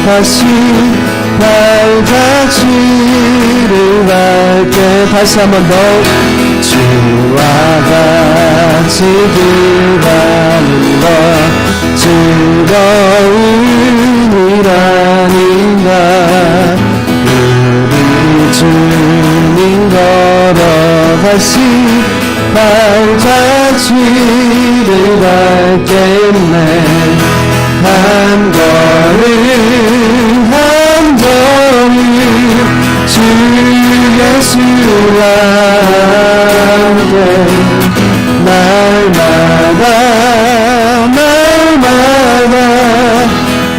다시 발자취를 밟게 다시 한 번 더 주와 같이 기도하는 것 즐거운 일아닌가 우리 주님 걸어 다시 발자취를 밟겠네 한 걸음 한 걸음 주 예수와 함께 날마다 날마다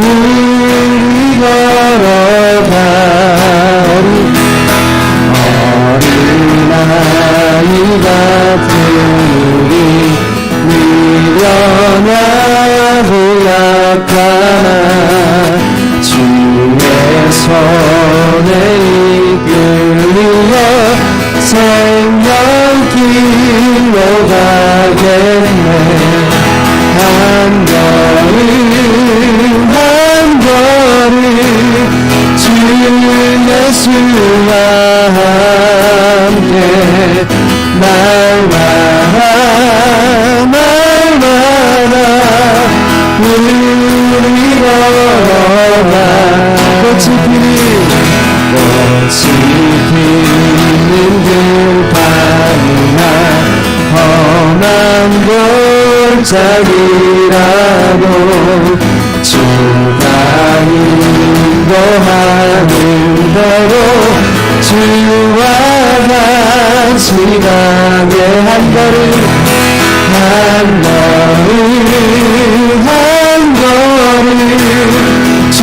우리 걸어가 어린아이 같은 우리 미련하고 약하나 주의 손에 이끌려 생명길로 가겠네 한 걸음 한 걸음 주 예수와 함께 날마다 날마다 우리 걸어가 꽃이 피는 들판이나 험한 골짜기라도 주가 인도하는 대로 주와 같이 가게 한 걸음 한 걸음 한 걸음 주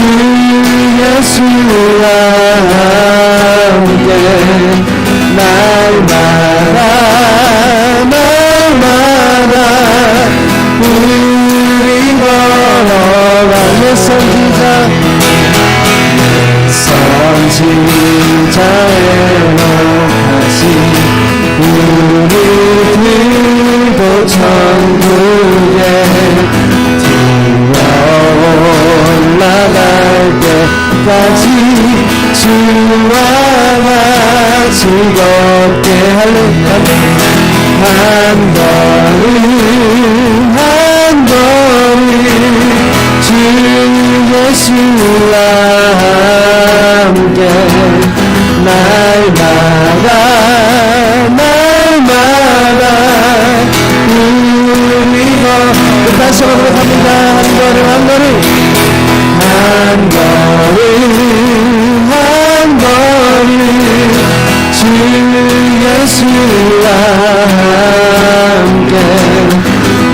예수와 함께 날마다 날마다 우리 걸어가 내 선지자의 lok하신 우리 들고 천국에 올라갈 때까지 주와 같이 걷게 할렐루야 한 걸음 한 걸음 주 예수와 함께 날마다 날마다 우리가 다시 한번 갑니다 한 걸음 한 걸음 한 걸음 한 걸음 주 예수와 함께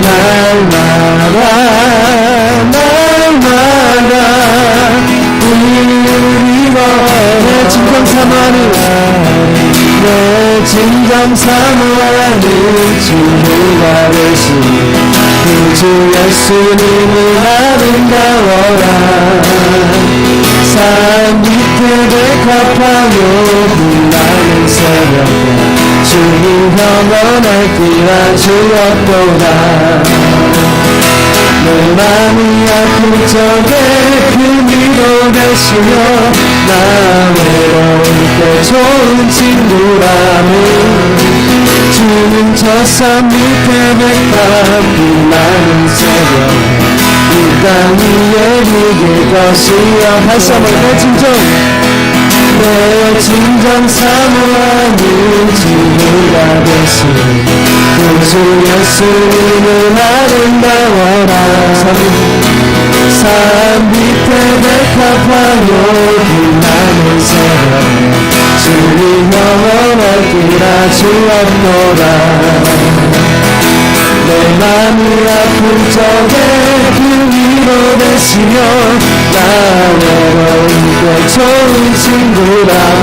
날마다 날마다 우리가 내 진정 사모하는 내 진정 사모하는 주가 되신 주 예수님은 아름다워라 산 밑에 백합화요 빛나는 새벽에 주님 영원할 길아 주었도다 내 맘이 아픈 적에 그 위로 되시며 나 외로울 때 좋은 친구라는 주는 저 산 밑에 백합 빛나는 새벽에 이 땅 위에 누길 것이여 다시 한번 내 진정 사모하는 주가 되신 주 예수님은 아름다워라 산 밑에 백합화요 빛나는 새벽에 주님 영원할 길아 주었도다 내 맘이 아픈 적에 그 위로 되시며 나 외로울 때 좋은 친구라고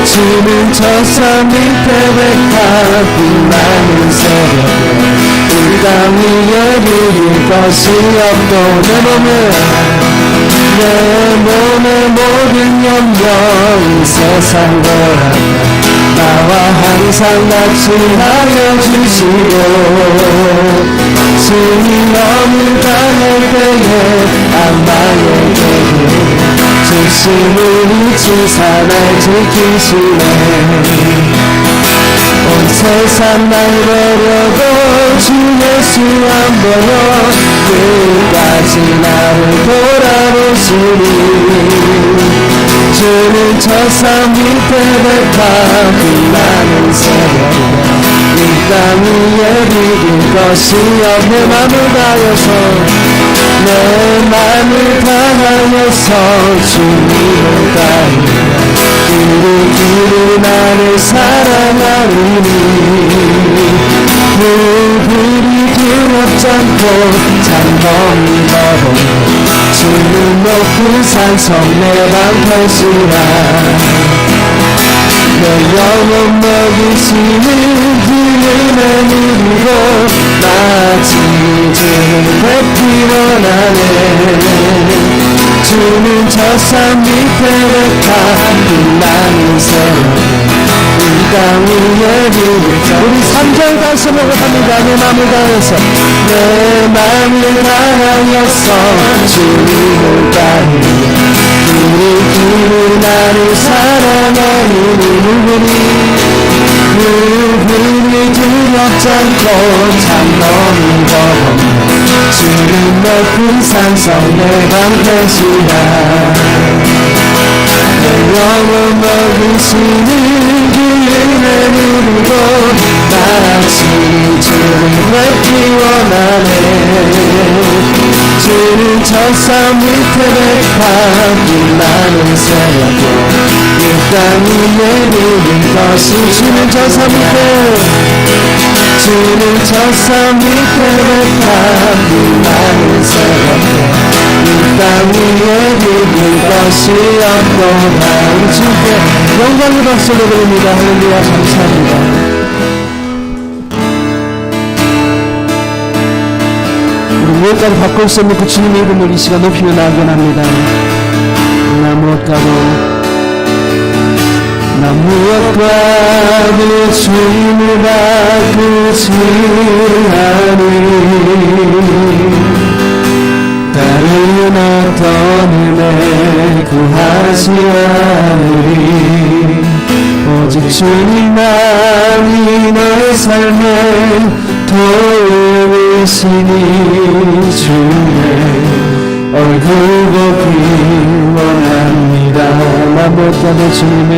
주는 저 산 밑에 백합 빛나는 새벽에 이 땅 위에 누릴 것이 없고 내 몸의 모든 염려인 세상 거라며 나와 항상 같이 하여 주시고 주님 너무 당할 때에 악마의 계획 열심을 지사 날 지키시네 온 세상 날 버려도 주 예수 안 보여 끝까지 나를 돌아보시니 주는 저산 밑에 백합 빛나는 새벽에 이 땅 위에 비길 것이 없네 맘을 다해서 내 맘을 다하여서 주님을 따르며 두루두루 나를 사랑하리니 그 불이 두렵지 않고 장엄히 걸어오며 주는 높은 산성 내 방패시라 내 영혼 먹이시는 그 은혜 누리고 마치 주는 뵙기 원하네 주는 저 산 밑에 백합 빛나는 새벽에 이 땅 위에 비밀자 우리 3절 다시 한번 합니다 내 맘을 다해서 내 맘을 다하여서 주님을 따르며 두루두루 나를 사랑하는 누구니 그 불이 두렵지 않고 장엄히 걸어오며 주는 높은 산성 내 방패시라 내 영혼 먹이시는 그 은혜 누리고 마치 주를 뵙기 원하네 주는 저 산 밑에 백합 빛나는 새벽에 이 땅 위에 누린 것이 주는 저 산 밑에 주는 저 산 밑에 백합 빛나는 새벽에 이 땅 위에 누린 것이 없도다 우리 주께 영광의 박수를 드립니다 할렐루야 감사합니다 무엇과도 바꿀 수 없는 그 주님의 이름을 이 시간 높이며 나아갑니다 나 무엇과도 주님을 바꾸지 않으리 다른 어떤 은혜 구하지 않으리 오직 주님만이 너의 삶에 도움이시니 주의 얼굴 보기 원합니다 나 무엇과도 주님을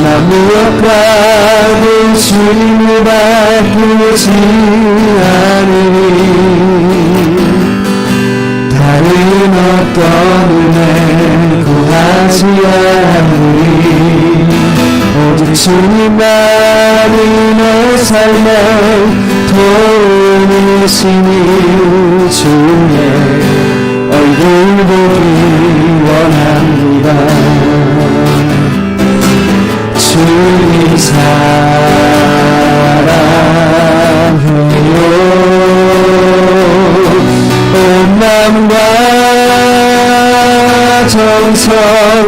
나 무엇과도 주님을 바꾸지 않으니 다른 어떤 은혜 구하지 않으리 오직 주님만이 너의 삶에 도움이시니 주의 얼굴 보기 원합니다 주님 사랑해요 온 마음과 정성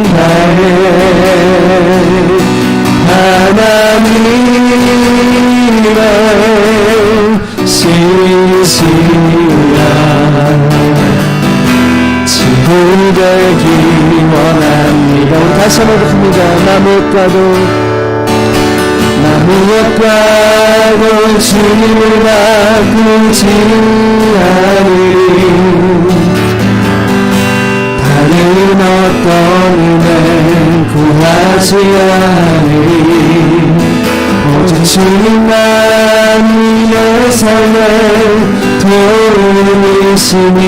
다해 하나님의 신실한 친구 되기 원합니다 다시 한번 부릅니다 나 무엇과도 주님을 바꾸지 않으리 다른 어떤 은혜 구하지 않으리 오직 주님만이 너의 삶에 도움이시니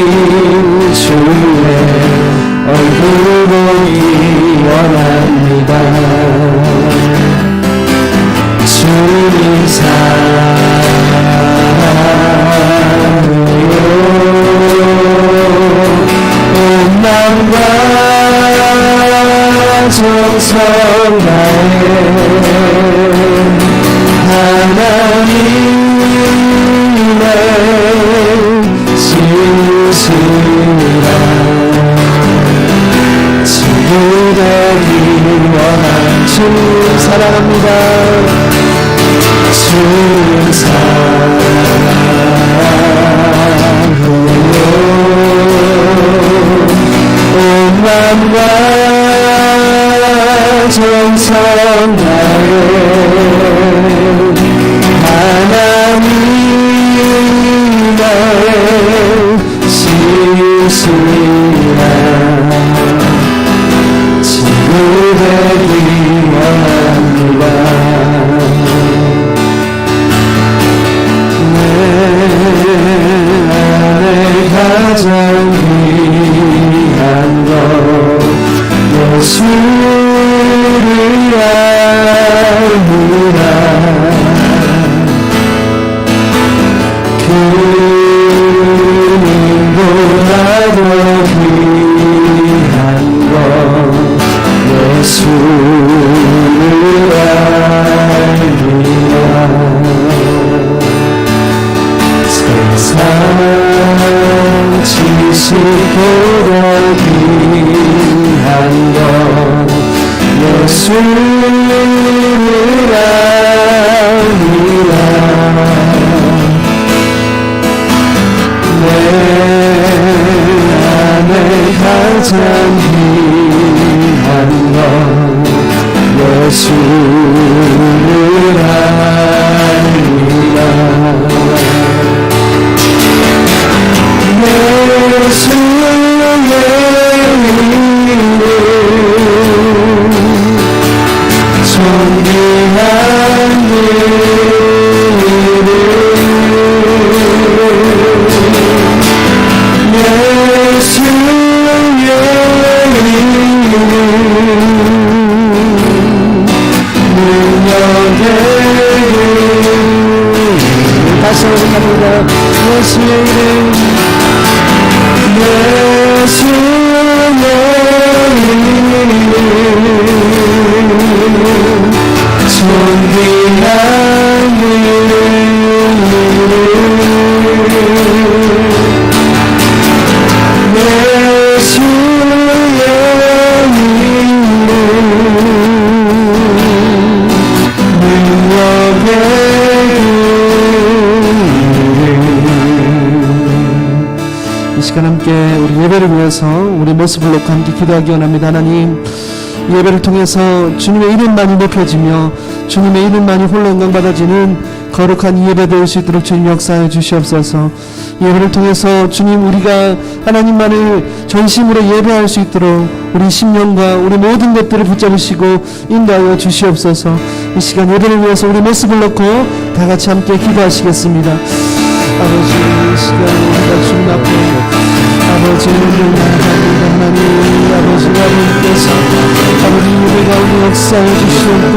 주의 얼굴 보기 원합니다 주님 사랑해요 온 마음과 정성 다해 하나님의 신실한 친구 되기 원한 주 사랑합니다 주님 사랑해요 온 마음과 정성 다해 하나님 나의 시시라 지구되기 원합니다. 내 안에 가장 귀한 것 예수를 알미라. 그보다도 귀한 것 예수를 알미라. 세상 지식보다 귀한 것 예수를 알미라. 내 안에 가장 귀한 것 예수를 알미라. 다시 한번 갑니다. 예수의 이름 이 시간 함께 우리 예배를 위해서 우리 모습을 놓고 함께 기도하기 원합니다. 하나님, 예배를 통해서 주님의 이름만이 높여지며 주님의 이름만이 홀로 영광받아지는 거룩한 이 예배 될 수 있도록 주님 역사해 주시옵소서. 예배를 통해서 주님, 우리가 하나님만을 전심으로 예배할 수 있도록 우리 심령과 우리 모든 것들을 붙잡으시고 인도하여 주시옵소서. 이 시간 예배를 위해서 우리 모습을 놓고 다 같이 함께 기도하시겠습니다. 아버지, 이 시간 우리가 주님 앞에 아버지 은혜를 나아가니 아버지 아버지께서 아버지 예배 가운데 역사해 주시옵고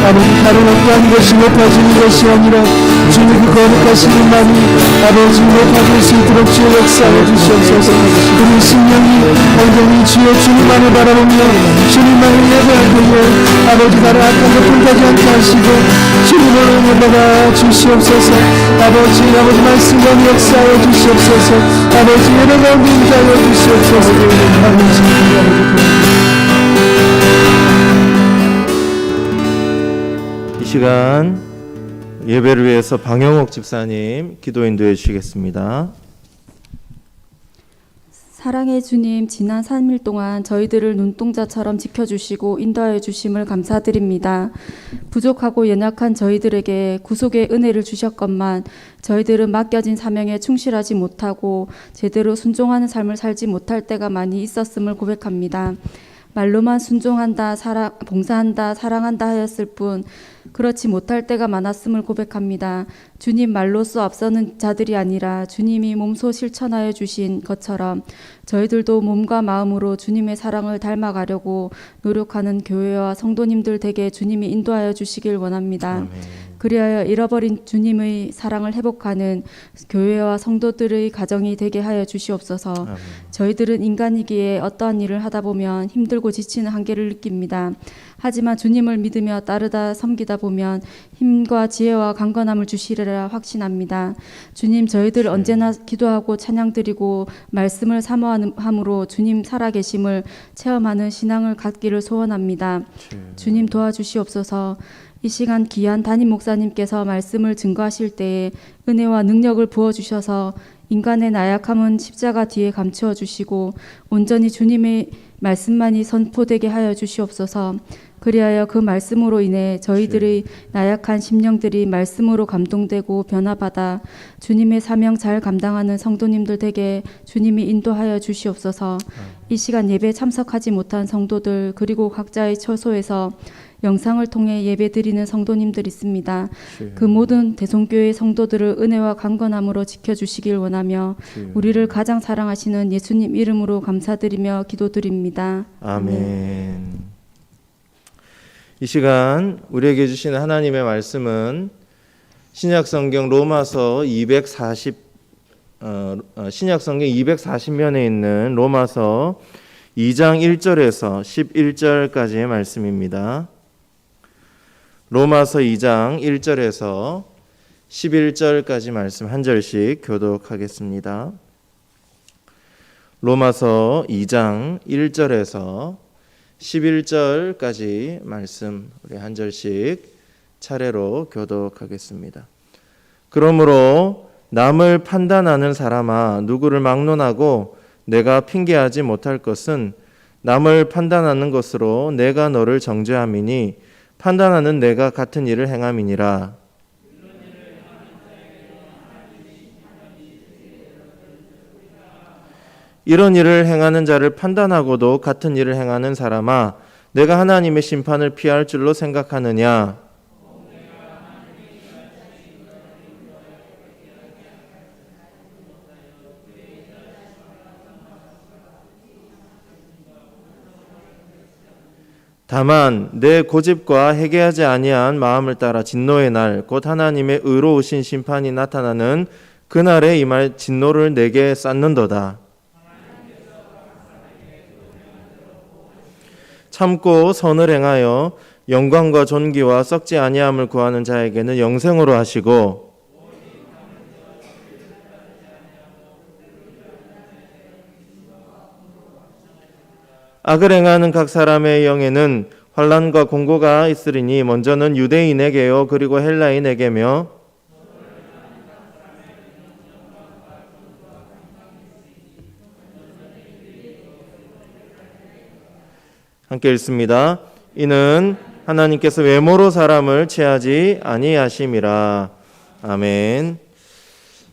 아버지 다른 어떠한 것이 높아지는 것이 아니라 주님 그 거룩하신 이름만이 아버지 높아질 수 있도록 주의 역사해 주시옵소서. 우리 심령이 온전히 주의 주님만을 바라보며 주님만을 예배할 때에 아버지 다른 악한 것 불타지 않게 하시고 주님을 예배가 주시옵소서. 아버지 말씀과 역사해 주시옵소서. 아버지 예배 가운데 임하여 주시옵소서. 아버지 이 시간 예배를 위해서 방영옥 집사님 기도 인도해 주시겠습니다. 사랑의 주님, 지난 3일 동안 저희들을 눈동자처럼 지켜주시고 인도하여 주심을 감사드립니다. 부족하고 연약한 저희들에게 구속의 은혜를 주셨건만 저희들은 맡겨진 사명에 충실하지 못하고 제대로 순종하는 삶을 살지 못할 때가 많이 있었음을 고백합니다. 말로만 순종한다, 봉사한다, 사랑한다 하였을 뿐 그렇지 못할 때가 많았음을 고백합니다. 주님 말로써 앞서는 자들이 아니라 주님이 몸소 실천하여 주신 것처럼 저희들도 몸과 마음으로 주님의 사랑을 닮아가려고 노력하는 교회와 성도님들 댁에 주님이 인도하여 주시길 원합니다. 아멘. 그리하여 잃어버린 주님의 사랑을 회복하는 교회와 성도들의 가정이 되게 하여 주시옵소서. 아멘. 저희들은 인간이기에 어떠한 일을 하다 보면 힘들고 지치는 한계를 느낍니다. 하지만 주님을 믿으며 따르다 섬기다 보면 힘과 지혜와 강건함을 주시리라 확신합니다. 주님, 저희들 언제나 기도하고 찬양드리고 말씀을 사모함으로 주님 살아계심을 체험하는 신앙을 갖기를 소원합니다. 주님 도와주시옵소서. 이 시간 귀한 담임 목사님께서 말씀을 증거하실 때에 은혜와 능력을 부어주셔서 인간의 나약함은 십자가 뒤에 감추어 주시고 온전히 주님의 말씀만이 선포되게 하여 주시옵소서. 그리하여 그 말씀으로 인해 저희들의 나약한 심령들이 말씀으로 감동되고 변화받아 주님의 사명 잘 감당하는 성도님들 되게 주님이 인도하여 주시옵소서. 이 시간 예배 참석하지 못한 성도들 그리고 각자의 처소에서 영상을 통해 예배 드리는 성도님들 있습니다. 그 모든 대성교회 성도들을 은혜와 강건함으로 지켜주시길 원하며 우리를 가장 사랑하시는 예수님 이름으로 감사드리며 기도드립니다. 아멘. 이 시간 우리에게 주시는 하나님의 말씀은 신약성경 로마서 240면에 있는 로마서 2장 1절에서 11절까지의 말씀입니다. 로마서 2장 1절에서 11절까지 말씀 한 절씩 교독하겠습니다. 로마서 2장 1절에서 11절까지 말씀 우리 한 절씩 차례로 교독하겠습니다. 그러므로 남을 판단하는 사람아 누구를 막론하고 내가 핑계하지 못할 것은 남을 판단하는 것으로 내가 너를 정죄함이니 판단하는 내가 같은 일을 행함이니라. 이런 일을 행하는 자를 판단하고도 같은 일을 행하는 사람아 내가 하나님의 심판을 피할 줄로 생각하느냐. 다만 내 고집과 회개하지 아니한 마음을 따라 진노의 날 곧 하나님의 의로우신 심판이 나타나는 그날에 임할 진노를 내게 쌓는도다. 참고 선을 행하여 영광과 존귀와 썩지 아니함을 구하는 자에게는 영생으로 하시고 악을 행하는 각 사람의 영에는 환난과 공고가 있으리니 먼저는 유대인에게요 그리고 헬라인에게며 함께 읽습니다. 이는 하나님께서 외모로 사람을 취하지 아니하심이라. 아멘.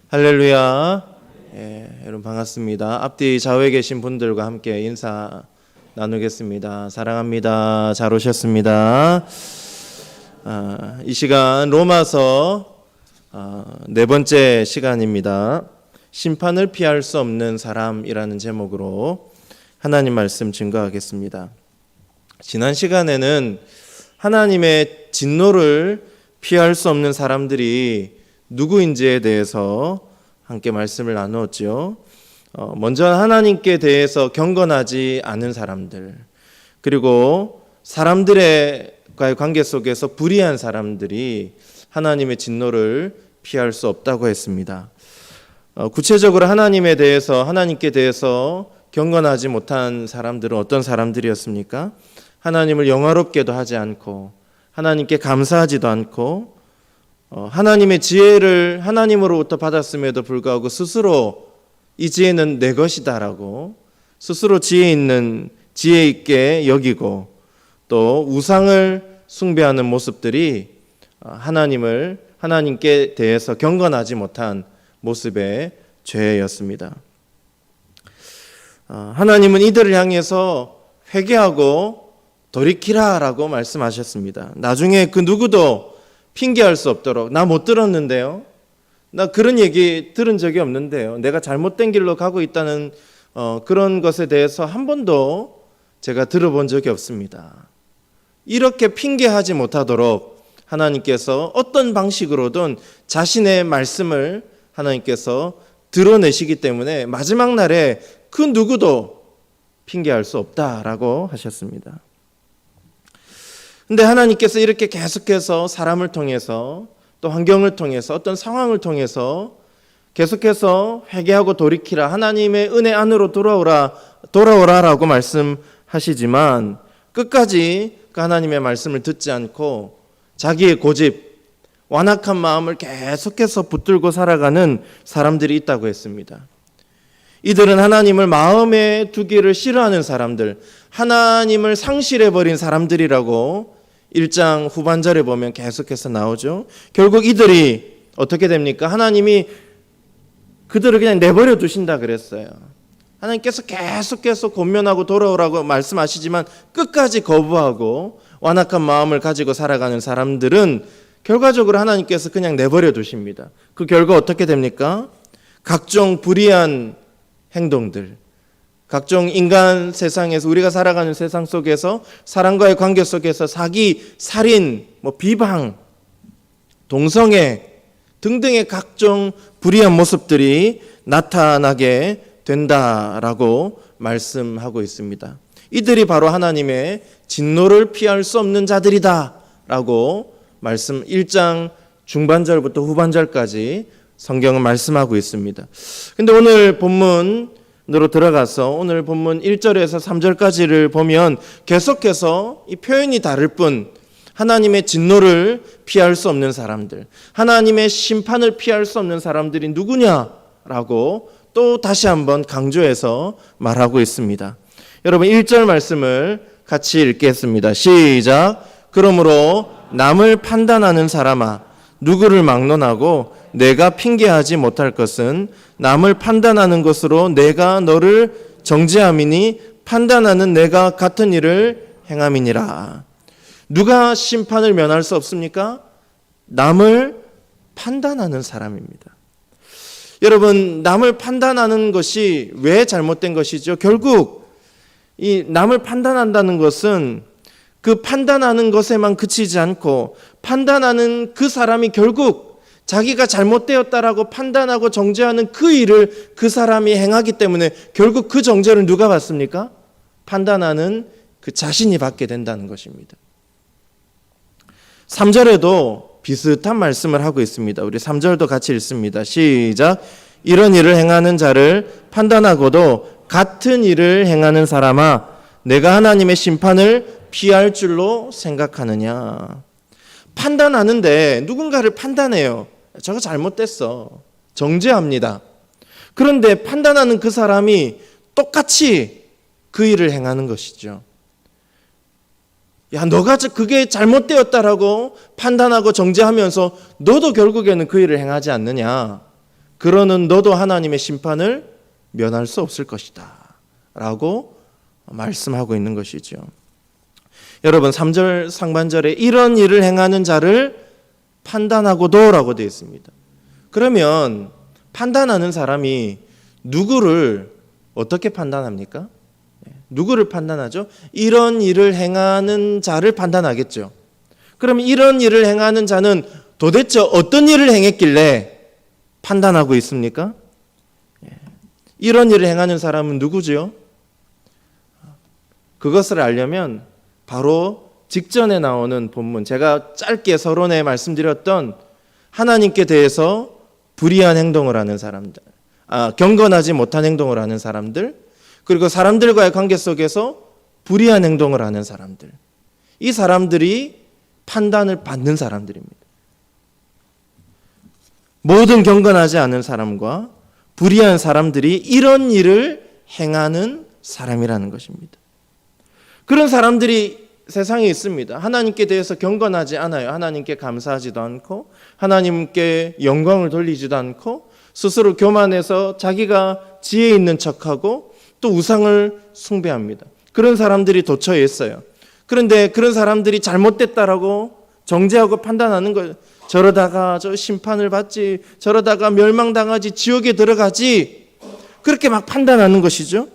할렐루야. 여러분 반갑습니다. 앞뒤 좌우에 계신 분들과 함께 인사 나누겠습니다. 사랑합니다. 잘 오셨습니다. 이 시간 로마서 네 번째 시간입니다. 심판을 피할 수 없는 사람이라는 제목으로 하나님 말씀 증거하겠습니다. 지난 시간에는 하나님의 진노를 피할 수 없는 사람들이 누구인지에 대해서 함께 말씀을 나누었죠. 먼저 하나님께 대해서 경건하지 않은 사람들, 그리고 사람들과의 관계 속에서 불의한 사람들이 하나님의 진노를 피할 수 없다고 했습니다. 구체적으로 하나님께 대해서 경건하지 못한 사람들은 어떤 사람들이었습니까? 하나님을 영화롭게도 하지 않고 하나님께 감사하지도 않고 하나님의 지혜를 하나님으로부터 받았음에도 불구하고 스스로 이 지혜는 내 것이다라고 스스로 지혜 있게 여기고 또 우상을 숭배하는 모습들이 하나님께 대해서 경건하지 못한 모습의 죄였습니다. 하나님은 이들을 향해서 회개하고 돌이키라라고 말씀하셨습니다. 나중에 그 누구도 핑계할 수 없도록 나 못 들었는데요. 나 그런 얘기 들은 적이 없는데요. 내가 잘못된 길로 가고 있다는 그런 것에 대해서 한 번도 제가 들어본 적이 없습니다. 이렇게 핑계하지 못하도록 하나님께서 어떤 방식으로든 자신의 말씀을 하나님께서 드러내시기 때문에 마지막 날에 그 누구도 핑계할 수 없다라고 하셨습니다. 근데 하나님께서 이렇게 계속해서 사람을 통해서 또 환경을 통해서 어떤 상황을 통해서 계속해서 회개하고 돌이키라, 하나님의 은혜 안으로 돌아오라라고 말씀하시지만 끝까지 그 하나님의 말씀을 듣지 않고 자기의 고집, 완악한 마음을 계속해서 붙들고 살아가는 사람들이 있다고 했습니다. 이들은 하나님을 마음에 두기를 싫어하는 사람들, 하나님을 상실해버린 사람들이라고 1장 후반절에 보면 계속해서 나오죠. 결국 이들이 어떻게 됩니까? 하나님이 그들을 그냥 내버려 두신다 그랬어요. 하나님께서 계속해서 권면하고 돌아오라고 말씀하시지만 끝까지 거부하고 완악한 마음을 가지고 살아가는 사람들은 결과적으로 하나님께서 그냥 내버려 두십니다. 그 결과 어떻게 됩니까? 각종 불의한 행동들, 각종 인간 세상에서 우리가 살아가는 세상 속에서 사람과의 관계 속에서 사기, 살인, 비방, 동성애 등등의 각종 불의한 모습들이 나타나게 된다라고 말씀하고 있습니다. 이들이 바로 하나님의 진노를 피할 수 없는 자들이다라고 말씀 1장 중반절부터 후반절까지 성경은 말씀하고 있습니다. 근데 오늘 본문으로 들어가서 오늘 본문 1절에서 3절까지를 보면 계속해서 이 표현이 다를 뿐 하나님의 진노를 피할 수 없는 사람들, 하나님의 심판을 피할 수 없는 사람들이 누구냐라고 또 다시 한번 강조해서 말하고 있습니다. 여러분 1절 말씀을 같이 읽겠습니다. 시작. 그러므로 남을 판단하는 사람아 누구를 막론하고 내가 핑계하지 못할 것은 남을 판단하는 것으로 내가 너를 정죄함이니 판단하는 내가 같은 일을 행함이니라. 누가 심판을 면할 수 없습니까? 남을 판단하는 사람입니다. 여러분, 남을 판단하는 것이 왜 잘못된 것이죠? 결국 이 남을 판단한다는 것은 그 판단하는 것에만 그치지 않고 판단하는 그 사람이 결국 자기가 잘못되었다라고 판단하고 정죄하는 그 일을 그 사람이 행하기 때문에 결국 그 정죄를 누가 받습니까? 판단하는 그 자신이 받게 된다는 것입니다. 3절에도 비슷한 말씀을 하고 있습니다. 우리 3절도 같이 읽습니다. 시작. 이런 일을 행하는 자를 판단하고도 같은 일을 행하는 사람아 내가 하나님의 심판을 피할 줄로 생각하느냐. 판단하는데 누군가를 판단해요. 저거 잘못됐어. 정죄합니다. 그런데 판단하는 그 사람이 똑같이 그 일을 행하는 것이죠. 야, 너가 그게 잘못되었다라고 판단하고 정죄하면서 너도 결국에는 그 일을 행하지 않느냐. 그러는 너도 하나님의 심판을 면할 수 없을 것이다. 라고 말씀하고 있는 것이죠. 여러분 3절 상반절에 이런 일을 행하는 자를 판단하고도 라고 되어 있습니다. 그러면 판단하는 사람이 누구를 어떻게 판단합니까? 누구를 판단하죠? 이런 일을 행하는 자를 판단하겠죠. 그러면 이런 일을 행하는 자는 도대체 어떤 일을 행했길래 판단하고 있습니까? 이런 일을 행하는 사람은 누구죠? 그것을 알려면 바로 직전에 나오는 본문, 제가 짧게 서론에 말씀드렸던 하나님께 대해서 불의한 행동을 하는 사람들, 경건하지 못한 행동을 하는 사람들, 그리고 사람들과의 관계 속에서 불의한 행동을 하는 사람들, 이 사람들이 판단을 받는 사람들입니다. 모든 경건하지 않은 사람과 불의한 사람들이 이런 일을 행하는 사람이라는 것입니다. 그런 사람들이 세상에 있습니다. 하나님께 대해서 경건하지 않아요. 하나님께 감사하지도 않고 하나님께 영광을 돌리지도 않고 스스로 교만해서 자기가 지혜 있는 척하고 또 우상을 숭배합니다. 그런 사람들이 도처에 있어요. 그런데 그런 사람들이 잘못됐다라고 정죄하고 판단하는 거, 저러다가 저 심판을 받지, 저러다가 멸망당하지, 지옥에 들어가지, 그렇게 막 판단하는 것이죠.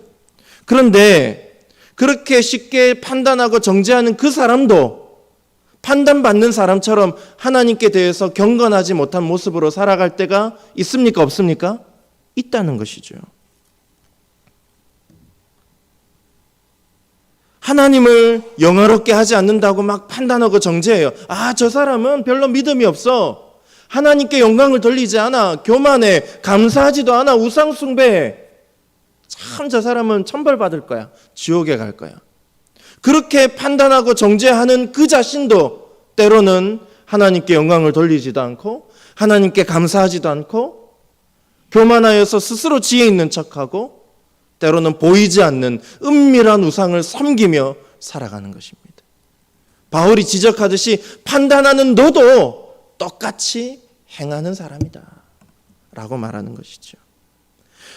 그런데 그렇게 쉽게 판단하고 정죄하는 그 사람도 판단받는 사람처럼 하나님께 대해서 경건하지 못한 모습으로 살아갈 때가 있습니까? 없습니까? 있다는 것이죠. 하나님을 영화롭게 하지 않는다고 막 판단하고 정죄해요. 저 사람은 별로 믿음이 없어. 하나님께 영광을 돌리지 않아. 교만해. 감사하지도 않아. 우상 숭배해. 참 저 사람은 천벌받을 거야. 지옥에 갈 거야. 그렇게 판단하고 정죄하는 그 자신도 때로는 하나님께 영광을 돌리지도 않고 하나님께 감사하지도 않고 교만하여서 스스로 지혜 있는 척하고 때로는 보이지 않는 은밀한 우상을 섬기며 살아가는 것입니다. 바울이 지적하듯이 판단하는 너도 똑같이 행하는 사람이다 라고 말하는 것이죠.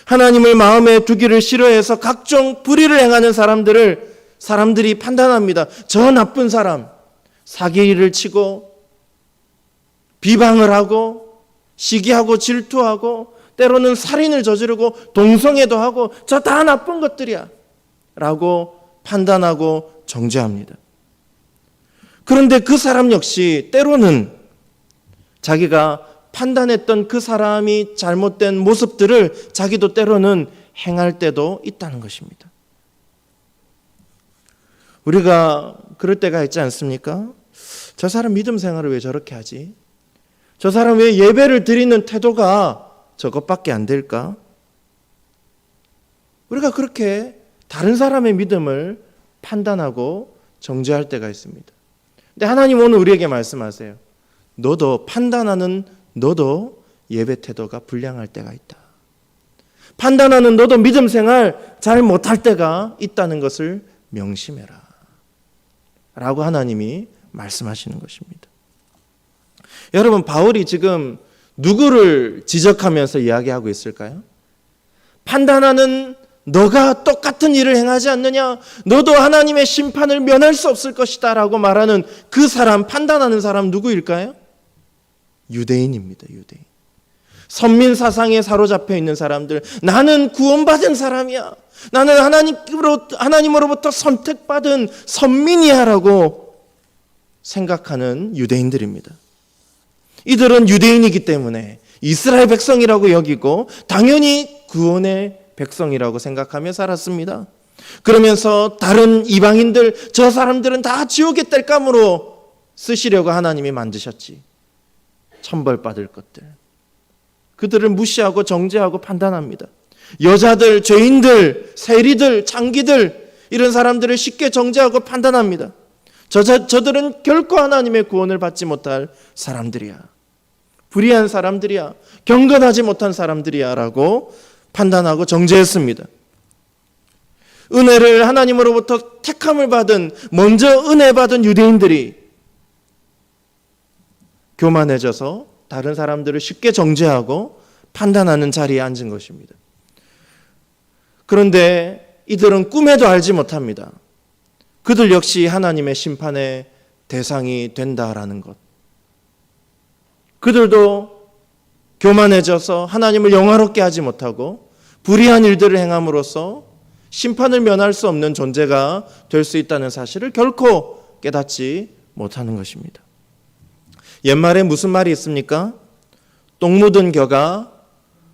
하나님을 마음에 두기를 싫어해서 각종 불의를 행하는 사람들이 판단합니다. 저 나쁜 사람, 사기를 치고 비방을 하고 시기하고 질투하고 때로는 살인을 저지르고 동성애도 하고 저 다 나쁜 것들이야 라고 판단하고 정죄합니다. 그런데 그 사람 역시 때로는 자기가 판단했던 그 사람이 잘못된 모습들을 자기도 때로는 행할 때도 있다는 것입니다. 우리가 그럴 때가 있지 않습니까? 저 사람 믿음 생활을 왜 저렇게 하지? 저 사람 왜 예배를 드리는 태도가 저것밖에 안 될까? 우리가 그렇게 다른 사람의 믿음을 판단하고 정죄할 때가 있습니다. 근데 하나님 오늘 우리에게 말씀하세요. 너도 판단하는 너도 예배 태도가 불량할 때가 있다. 판단하는 너도 믿음 생활 잘 못할 때가 있다는 것을 명심해라 라고 하나님이 말씀하시는 것입니다. 여러분, 바울이 지금 누구를 지적하면서 이야기하고 있을까요? 판단하는 너가 똑같은 일을 행하지 않느냐? 너도 하나님의 심판을 면할 수 없을 것이다 라고 말하는 그 사람, 판단하는 사람 누구일까요? 유대인입니다. 유대인. 선민 사상에 사로잡혀 있는 사람들, 나는 구원받은 사람이야, 나는 하나님으로부터 선택받은 선민이야 라고 생각하는 유대인들입니다. 이들은 유대인이기 때문에 이스라엘 백성이라고 여기고 당연히 구원의 백성이라고 생각하며 살았습니다. 그러면서 다른 이방인들, 저 사람들은 다 지옥의 땔감으로 쓰시려고 하나님이 만드셨지. 천벌받을 것들. 그들을 무시하고 정죄하고 판단합니다. 여자들, 죄인들, 세리들, 장기들, 이런 사람들을 쉽게 정죄하고 판단합니다. 저들은 결코 하나님의 구원을 받지 못할 사람들이야. 불의한 사람들이야. 경건하지 못한 사람들이야 라고 판단하고 정죄했습니다. 은혜를 하나님으로부터 택함을 받은, 먼저 은혜 받은 유대인들이 교만해져서 다른 사람들을 쉽게 정죄하고 판단하는 자리에 앉은 것입니다. 그런데 이들은 꿈에도 알지 못합니다. 그들 역시 하나님의 심판의 대상이 된다라는 것. 그들도 교만해져서 하나님을 영화롭게 하지 못하고 불의한 일들을 행함으로써 심판을 면할 수 없는 존재가 될 수 있다는 사실을 결코 깨닫지 못하는 것입니다. 옛말에 무슨 말이 있습니까? 똥 묻은 겨가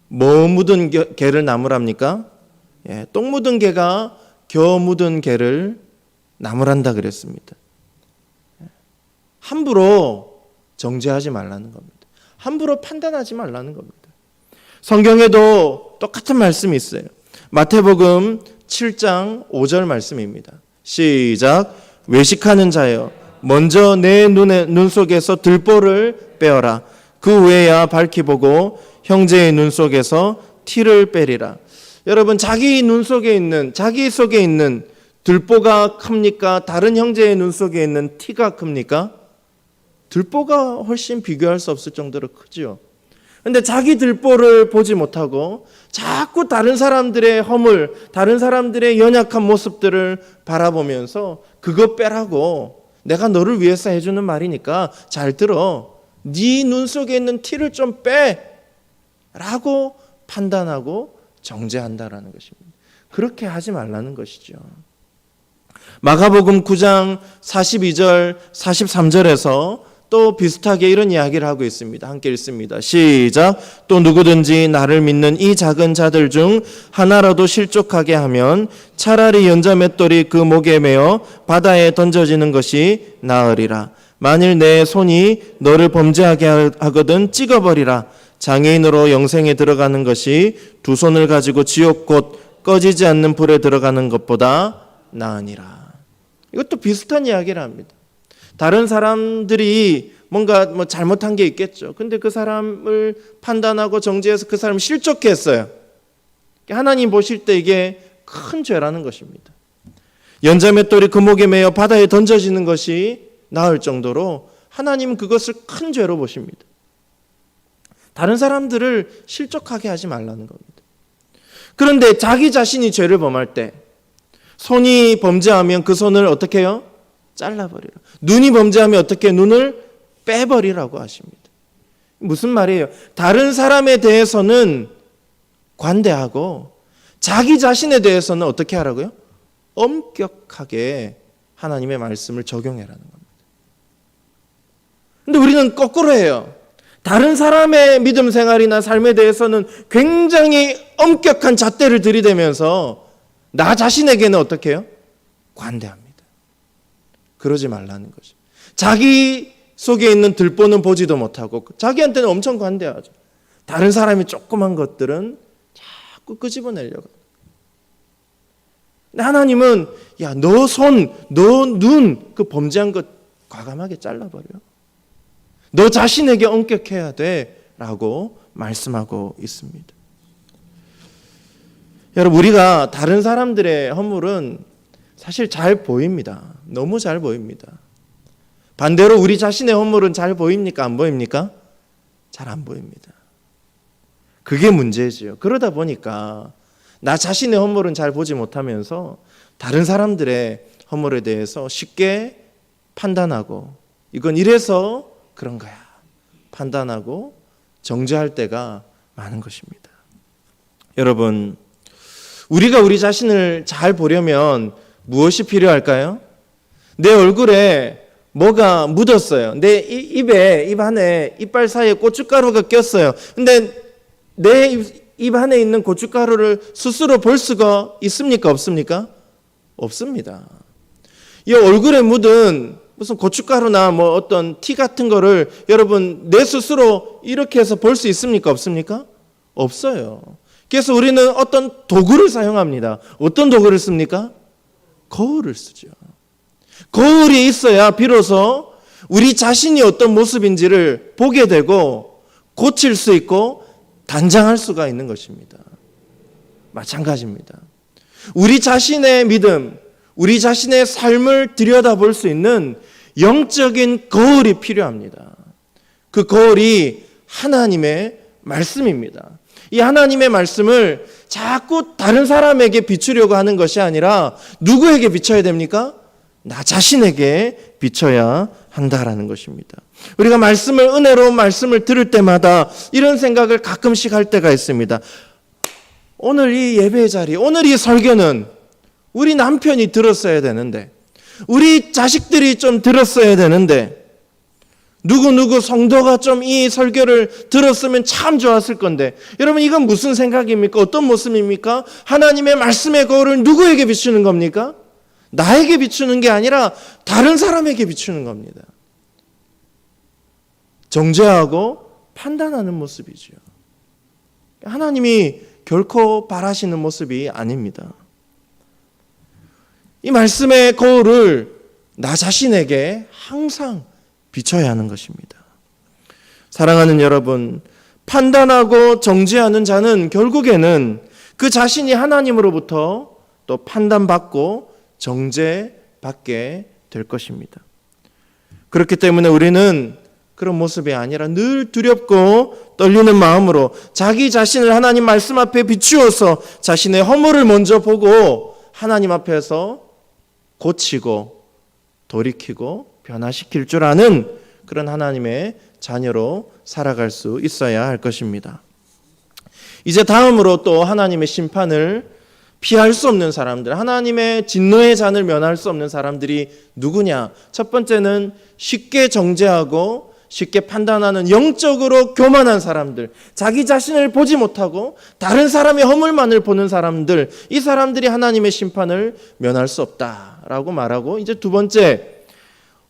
뭐 묻은 개를 나무랍니까? 똥 묻은 개가 겨 묻은 개를 나무란다 그랬습니다. 함부로 정죄하지 말라는 겁니다. 함부로 판단하지 말라는 겁니다. 성경에도 똑같은 말씀이 있어요. 마태복음 7장 5절 말씀입니다. 시작. 외식하는 자여, 먼저 내 눈 속에서 들보를 빼어라. 그 후에야 밝히 보고 형제의 눈 속에서 티를 빼리라. 여러분, 자기 속에 있는 들보가 큽니까? 다른 형제의 눈 속에 있는 티가 큽니까? 들보가 훨씬 비교할 수 없을 정도로 크죠. 그런데 자기 들보를 보지 못하고 자꾸 다른 사람들의 허물, 다른 사람들의 연약한 모습들을 바라보면서 그거 빼라고, 내가 너를 위해서 해주는 말이니까 잘 들어, 네 눈 속에 있는 티를 좀 빼 라고 판단하고 정죄한다라는 것입니다. 그렇게 하지 말라는 것이죠. 마가복음 9장 42절 43절에서 또 비슷하게 이런 이야기를 하고 있습니다. 함께 읽습니다. 시작. 또 누구든지 나를 믿는 이 작은 자들 중 하나라도 실족하게 하면 차라리 연자맷돌이 그 목에 매어 바다에 던져지는 것이 나으리라. 만일 내 손이 너를 범죄하게 하거든 찍어버리라. 장애인으로 영생에 들어가는 것이 두 손을 가지고 지옥 곧 꺼지지 않는 불에 들어가는 것보다 나으니라. 이것도 비슷한 이야기를 합니다. 다른 사람들이 뭔가 뭐 잘못한 게 있겠죠. 근데 그 사람을 판단하고 정죄해서 그 사람을 실족해 했어요. 하나님 보실 때 이게 큰 죄라는 것입니다. 연자맷돌이 금옥에 매여 바다에 던져지는 것이 나을 정도로 하나님은 그것을 큰 죄로 보십니다. 다른 사람들을 실족하게 하지 말라는 겁니다. 그런데 자기 자신이 죄를 범할 때 손이 범죄하면 그 손을 어떻게 해요? 잘라버리라. 눈이 범죄하면 어떻게 해요? 눈을 빼버리라고 하십니다. 무슨 말이에요? 다른 사람에 대해서는 관대하고 자기 자신에 대해서는 어떻게 하라고요? 엄격하게 하나님의 말씀을 적용해라는 겁니다. 근데 우리는 거꾸로 해요. 다른 사람의 믿음 생활이나 삶에 대해서는 굉장히 엄격한 잣대를 들이대면서 나 자신에게는 어떻게 해요? 관대합니다. 그러지 말라는 거죠. 자기 속에 있는 들보는 보지도 못하고 자기한테는 엄청 관대하죠. 다른 사람이 조그만 것들은 자꾸 끄집어내려고. 근데 하나님은 야, 너 손, 너 눈, 그 범죄한 것 과감하게 잘라버려. 너 자신에게 엄격해야 돼 라고 말씀하고 있습니다. 여러분, 우리가 다른 사람들의 허물은 사실 잘 보입니다. 너무 잘 보입니다. 반대로 우리 자신의 허물은 잘 보입니까? 안 보입니까? 잘 안 보입니다. 그게 문제지요. 그러다 보니까 나 자신의 허물은 잘 보지 못하면서 다른 사람들의 허물에 대해서 쉽게 판단하고 이건 이래서 그런 거야. 판단하고 정죄할 때가 많은 것입니다. 여러분, 우리가 우리 자신을 잘 보려면 무엇이 필요할까요? 내 얼굴에 뭐가 묻었어요. 내 입 안에 이빨 사이에 고춧가루가 꼈어요. 근데 내 입 안에 있는 고춧가루를 스스로 볼 수가 있습니까? 없습니까? 없습니다. 이 얼굴에 묻은 무슨 고춧가루나 뭐 어떤 티 같은 거를 여러분 내 스스로 이렇게 해서 볼 수 있습니까? 없습니까? 없어요. 그래서 우리는 어떤 도구를 사용합니다. 어떤 도구를 씁니까? 거울을 쓰죠. 거울이 있어야 비로소 우리 자신이 어떤 모습인지를 보게 되고 고칠 수 있고 단장할 수가 있는 것입니다. 마찬가지입니다. 우리 자신의 믿음, 우리 자신의 삶을 들여다볼 수 있는 영적인 거울이 필요합니다. 그 거울이 하나님의 말씀입니다. 이 하나님의 말씀을 자꾸 다른 사람에게 비추려고 하는 것이 아니라 누구에게 비춰야 됩니까? 나 자신에게 비춰야 한다라는 것입니다. 우리가 말씀을, 은혜로운 말씀을 들을 때마다 이런 생각을 가끔씩 할 때가 있습니다. 오늘 이 예배의 자리, 오늘 이 설교는 우리 남편이 들었어야 되는데, 우리 자식들이 좀 들었어야 되는데, 누구 성도가 좀 이 설교를 들었으면 참 좋았을 건데, 여러분 이건 무슨 생각입니까? 어떤 모습입니까? 하나님의 말씀의 거울을 누구에게 비추는 겁니까? 나에게 비추는 게 아니라 다른 사람에게 비추는 겁니다. 정죄하고 판단하는 모습이죠. 하나님이 결코 바라시는 모습이 아닙니다. 이 말씀의 거울을 나 자신에게 항상 비춰야 하는 것입니다. 사랑하는 여러분, 판단하고 정죄하는 자는 결국에는 그 자신이 하나님으로부터 또 판단받고 정죄받게 될 것입니다. 그렇기 때문에 우리는 그런 모습이 아니라 늘 두렵고 떨리는 마음으로 자기 자신을 하나님 말씀 앞에 비추어서 자신의 허물을 먼저 보고 하나님 앞에서 고치고 돌이키고 변화시킬 줄 아는 그런 하나님의 자녀로 살아갈 수 있어야 할 것입니다. 이제 다음으로 또 하나님의 심판을 피할 수 없는 사람들, 하나님의 진노의 잔을 면할 수 없는 사람들이 누구냐? 첫 번째는 쉽게 정죄하고 쉽게 판단하는 영적으로 교만한 사람들, 자기 자신을 보지 못하고 다른 사람의 허물만을 보는 사람들, 이 사람들이 하나님의 심판을 면할 수 없다라고 말하고, 이제 두 번째,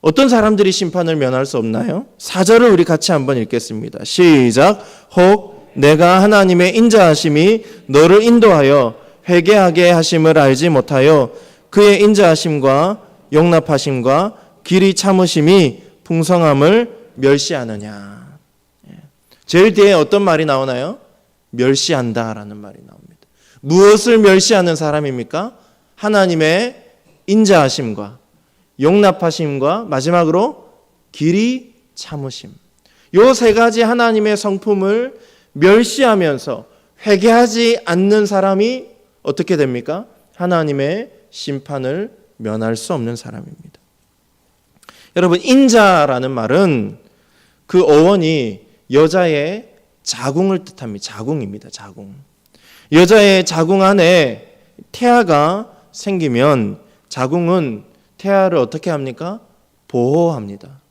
어떤 사람들이 심판을 면할 수 없나요? 4절을 우리 같이 한번 읽겠습니다. 시작. 혹 내가 하나님의 인자하심이 너를 인도하여 회개하게 하심을 알지 못하여 그의 인자하심과 용납하심과 길이 참으심이 풍성함을 멸시하느냐. 제일 뒤에 어떤 말이 나오나요? 멸시한다라는 말이 나옵니다. 무엇을 멸시하는 사람입니까? 하나님의 인자하심과 용납하심과 마지막으로 길이 참으심. 요 세 가지 하나님의 성품을 멸시하면서 회개하지 않는 사람이 어떻게 됩니까? 하나님의 심판을 면할 수 없는 사람입니다. 여러분, 인자라는 말은 그 어원이 여자의 자궁을 뜻합니다. 자궁입니다. 자궁. 여자의 자궁 안에 태아가 생기면 자궁은 태아를 어떻게 합니까? 보호합니다.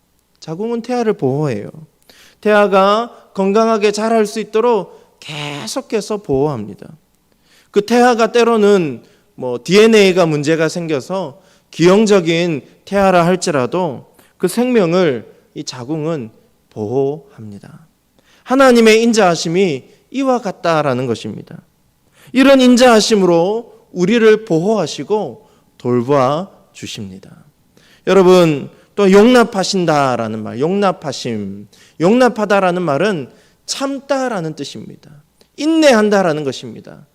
자궁은 태아를 보호해요. 태아가 건강하게 자랄 수 있도록 계속해서 보호합니다. 그 태아가 때로는 DNA가 문제가 생겨서 기형적인 태아라 할지라도 그 생명을 이 자궁은 보호합니다. 하나님의 인자하심이 이와 같다라는 것입니다. 이런 인자하심으로 우리를 보호하시고 돌보아 주십니다. 여러분, 또 용납하신다라는 말, 용납하심. 용납하다라는 말은 참다라는 뜻입니다. 인내한다라는 것입니다.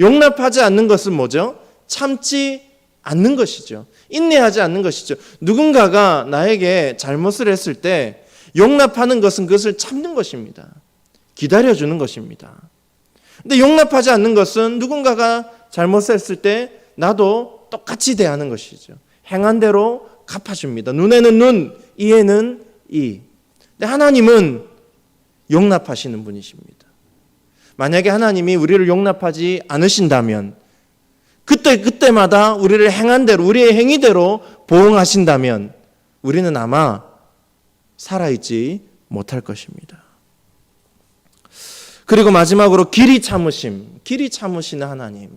용납하지 않는 것은 뭐죠? 참지 않는 것이죠. 인내하지 않는 것이죠. 누군가가 나에게 잘못을 했을 때 용납하는 것은 그것을 참는 것입니다. 기다려주는 것입니다. 근데 용납하지 않는 것은 누군가가 잘못했을 때 나도 똑같이 대하는 것이죠. 행한 대로 갚아줍니다. 눈에는 눈, 이에는 이. 근데 하나님은 용납하시는 분이십니다. 만약에 하나님이 우리를 용납하지 않으신다면 그때마다 우리를 행한 대로, 우리의 행위대로 보응하신다면 우리는 아마 살아있지 못할 것입니다. 그리고 마지막으로 길이 참으심, 길이 참으시는 하나님.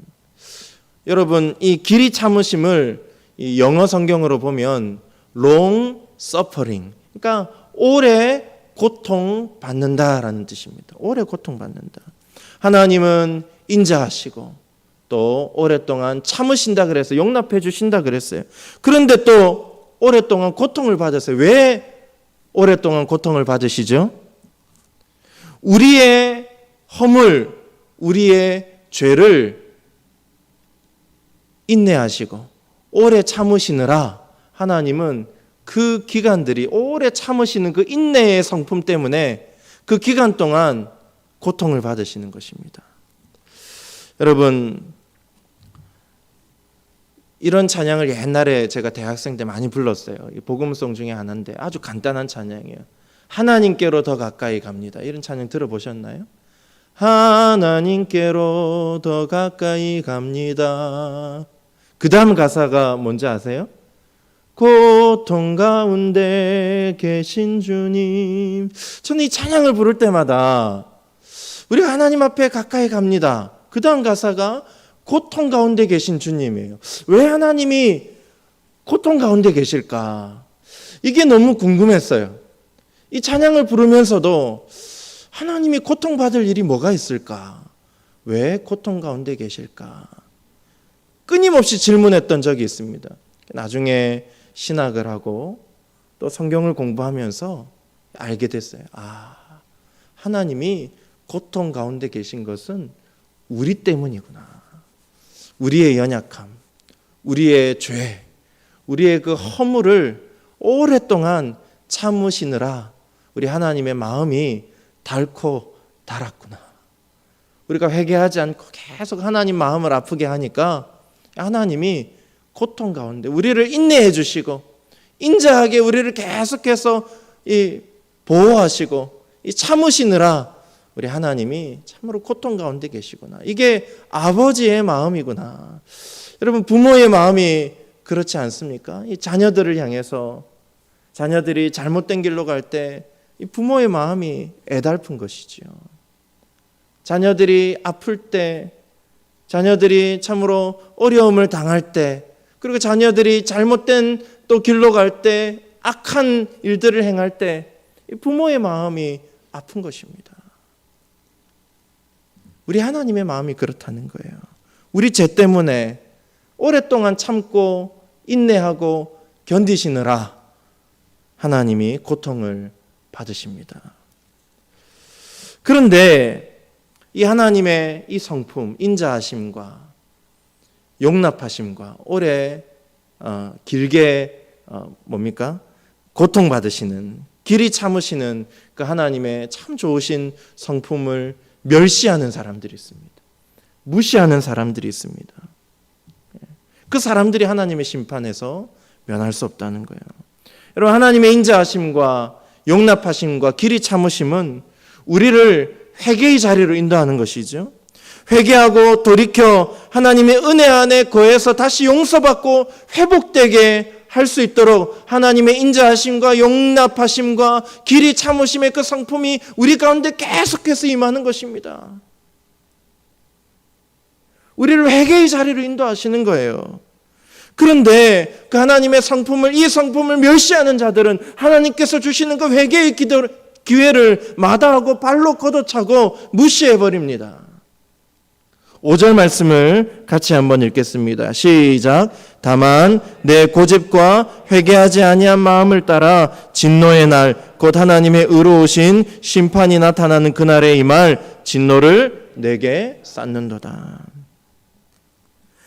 여러분, 이 길이 참으심을 이 영어 성경으로 보면 long suffering, 그러니까 오래 고통받는다라는 뜻입니다. 오래 고통받는다. 하나님은 인자하시고 또 오랫동안 참으신다 그랬어요. 용납해 주신다 그랬어요. 그런데 또 오랫동안 고통을 받았어요. 왜 오랫동안 고통을 받으시죠? 우리의 허물, 우리의 죄를 인내하시고 오래 참으시느라 하나님은 그 기간들이 오래 참으시는 그 인내의 성품 때문에 그 기간 동안 고통을 받으시는 것입니다. 여러분, 이런 찬양을 옛날에 제가 대학생 때 많이 불렀어요. 복음송 중에 하나인데 아주 간단한 찬양이에요. 하나님께로 더 가까이 갑니다. 이런 찬양 들어보셨나요? 하나님께로 더 가까이 갑니다. 그 다음 가사가 뭔지 아세요? 고통 가운데 계신 주님. 저는 이 찬양을 부를 때마다 우리 하나님 앞에 가까이 갑니다. 그 다음 가사가 고통 가운데 계신 주님이에요. 왜 하나님이 고통 가운데 계실까? 이게 너무 궁금했어요. 이 찬양을 부르면서도 하나님이 고통받을 일이 뭐가 있을까? 왜 고통 가운데 계실까? 끊임없이 질문했던 적이 있습니다. 나중에 신학을 하고 또 성경을 공부하면서 알게 됐어요. 하나님이 고통 가운데 계신 것은 우리 때문이구나. 우리의 연약함, 우리의 죄, 우리의 그 허물을 오랫동안 참으시느라 우리 하나님의 마음이 닳고 달았구나. 우리가 회개하지 않고 계속 하나님 마음을 아프게 하니까 하나님이 고통 가운데 우리를 인내해 주시고 인자하게 우리를 계속해서 보호하시고 참으시느라 우리 하나님이 참으로 고통 가운데 계시구나. 이게 아버지의 마음이구나. 여러분, 부모의 마음이 그렇지 않습니까? 이 자녀들을 향해서 자녀들이 잘못된 길로 갈 때 이 부모의 마음이 애달픈 것이지요. 자녀들이 아플 때, 자녀들이 참으로 어려움을 당할 때, 그리고 자녀들이 잘못된 또 길로 갈 때, 악한 일들을 행할 때 이 부모의 마음이 아픈 것입니다. 우리 하나님의 마음이 그렇다는 거예요. 우리 죄 때문에 오랫동안 참고 인내하고 견디시느라 하나님이 고통을 받으십니다. 그런데 이 하나님의 이 성품, 인자하심과 용납하심과 오래 길게 고통받으시는, 길이 참으시는 그 하나님의 참 좋으신 성품을 멸시하는 사람들이 있습니다. 무시하는 사람들이 있습니다. 그 사람들이 하나님의 심판에서 면할 수 없다는 거예요. 여러분, 하나님의 인자하심과 용납하심과 길이 참으심은 우리를 회개의 자리로 인도하는 것이죠. 회개하고 돌이켜 하나님의 은혜 안에 거해서 다시 용서받고 회복되게 할 수 있도록 하나님의 인자하심과 용납하심과 길이 참으심의 그 성품이 우리 가운데 계속해서 임하는 것입니다. 우리를 회개의 자리로 인도하시는 거예요. 그런데 그 하나님의 성품을, 이 성품을 멸시하는 자들은 하나님께서 주시는 그 회개의 기회를 마다하고 발로 걷어차고 무시해버립니다. 5절 말씀을 같이 한번 읽겠습니다. 시작. 다만 내 고집과 회개하지 아니한 마음을 따라 진노의 날, 곧 하나님의 의로우신 심판이 나타나는 그날에 임할 진노를 내게 쌓는도다.